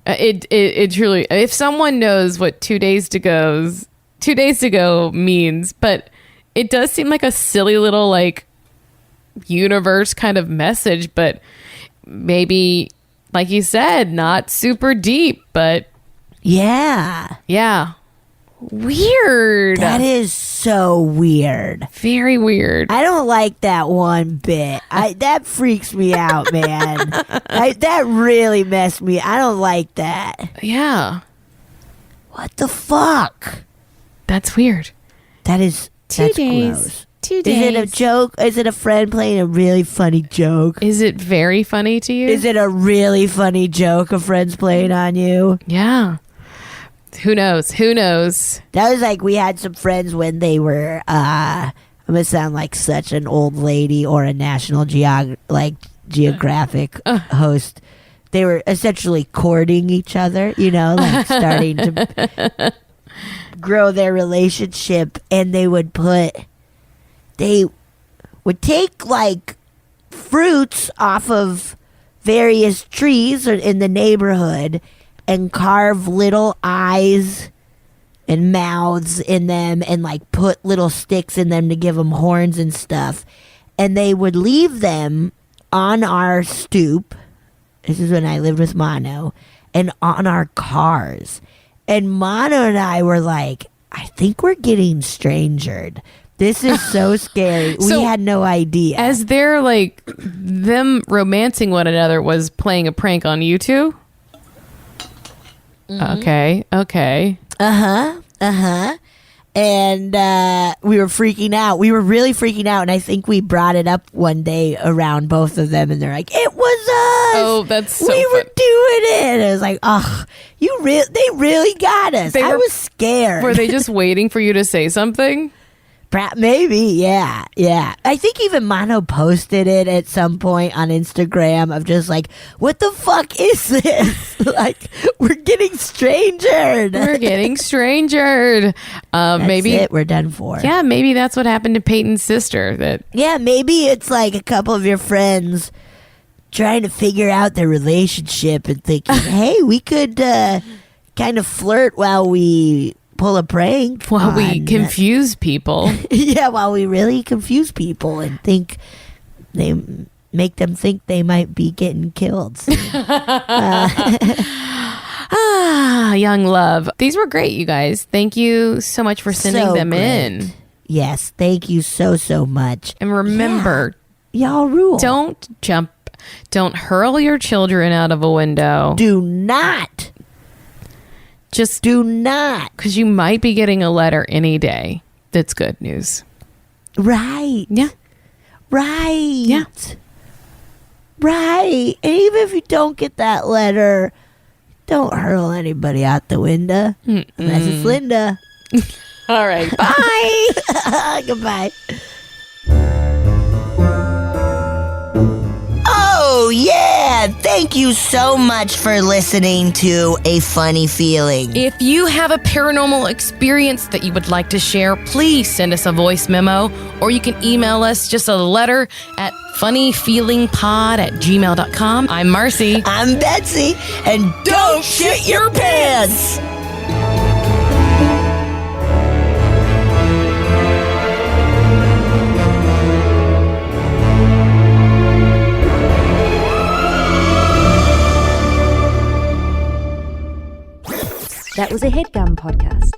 It truly. If someone knows what 2 days to go means, but it does seem like a silly little like universe kind of message. But maybe, like you said, not super deep. But yeah. Weird. That is so weird. Very weird. I don't like that one bit. That freaks me out, man. That really messed me. I don't like that. Yeah. What the fuck? That's weird. That's 2 days. Gross. 2 days. Is it a joke? Is it a friend playing a really funny joke? Is it very funny to you? Is it a really funny joke a friend's playing on you? Yeah. Who knows? That was like we had some friends when they were I'm gonna sound like such an old lady or a National Geographic host. They were essentially courting each other, like starting to grow their relationship, and they would take like fruits off of various trees in the neighborhood and carve little eyes and mouths in them and like put little sticks in them to give them horns and stuff. And they would leave them on our stoop. This is when I lived with Mono, and on our cars. And Mono and I were like, I think we're getting strangered. This is so scary. So, we had no idea. As they're like, them romancing one another was playing a prank on you two? Okay. And we were freaking out. We were really freaking out. And I think we brought it up one day around both of them. And they're like, it was us. Oh, that's so we were fun. doing it. And I was like, oh, they really got us. I was scared. Were they just waiting for you to say something? Maybe, yeah. I think even Mono posted it at some point on Instagram of just like, what the fuck is this? Like, we're getting strangered. Maybe it. We're done for. Yeah, maybe that's what happened to Peyton's sister. Yeah, maybe it's like a couple of your friends trying to figure out their relationship and thinking, hey, we could kind of flirt while we pull a prank. While we confuse people. Yeah, while we really confuse people and think make them think they might be getting killed. Young love. These were great, you guys. Thank you so much for sending them in. Yes, thank you so much. And remember, y'all rule. Don't jump. Don't hurl your children out of a window. Do not. Just do not. Because you might be getting a letter any day. That's good news. Right. Yeah. Right. Yeah. Right. And even if you don't get that letter, don't hurl anybody out the window. Unless it's Linda. All right. Bye. Goodbye. Oh, yeah. Thank you so much for listening to A Funny Feeling. If you have a paranormal experience that you would like to share, please send us a voice memo, or you can email us just a letter at funnyfeelingpod@gmail.com. I'm Marcy. I'm Betsy. And don't shit your pants. That was a HeadGum podcast.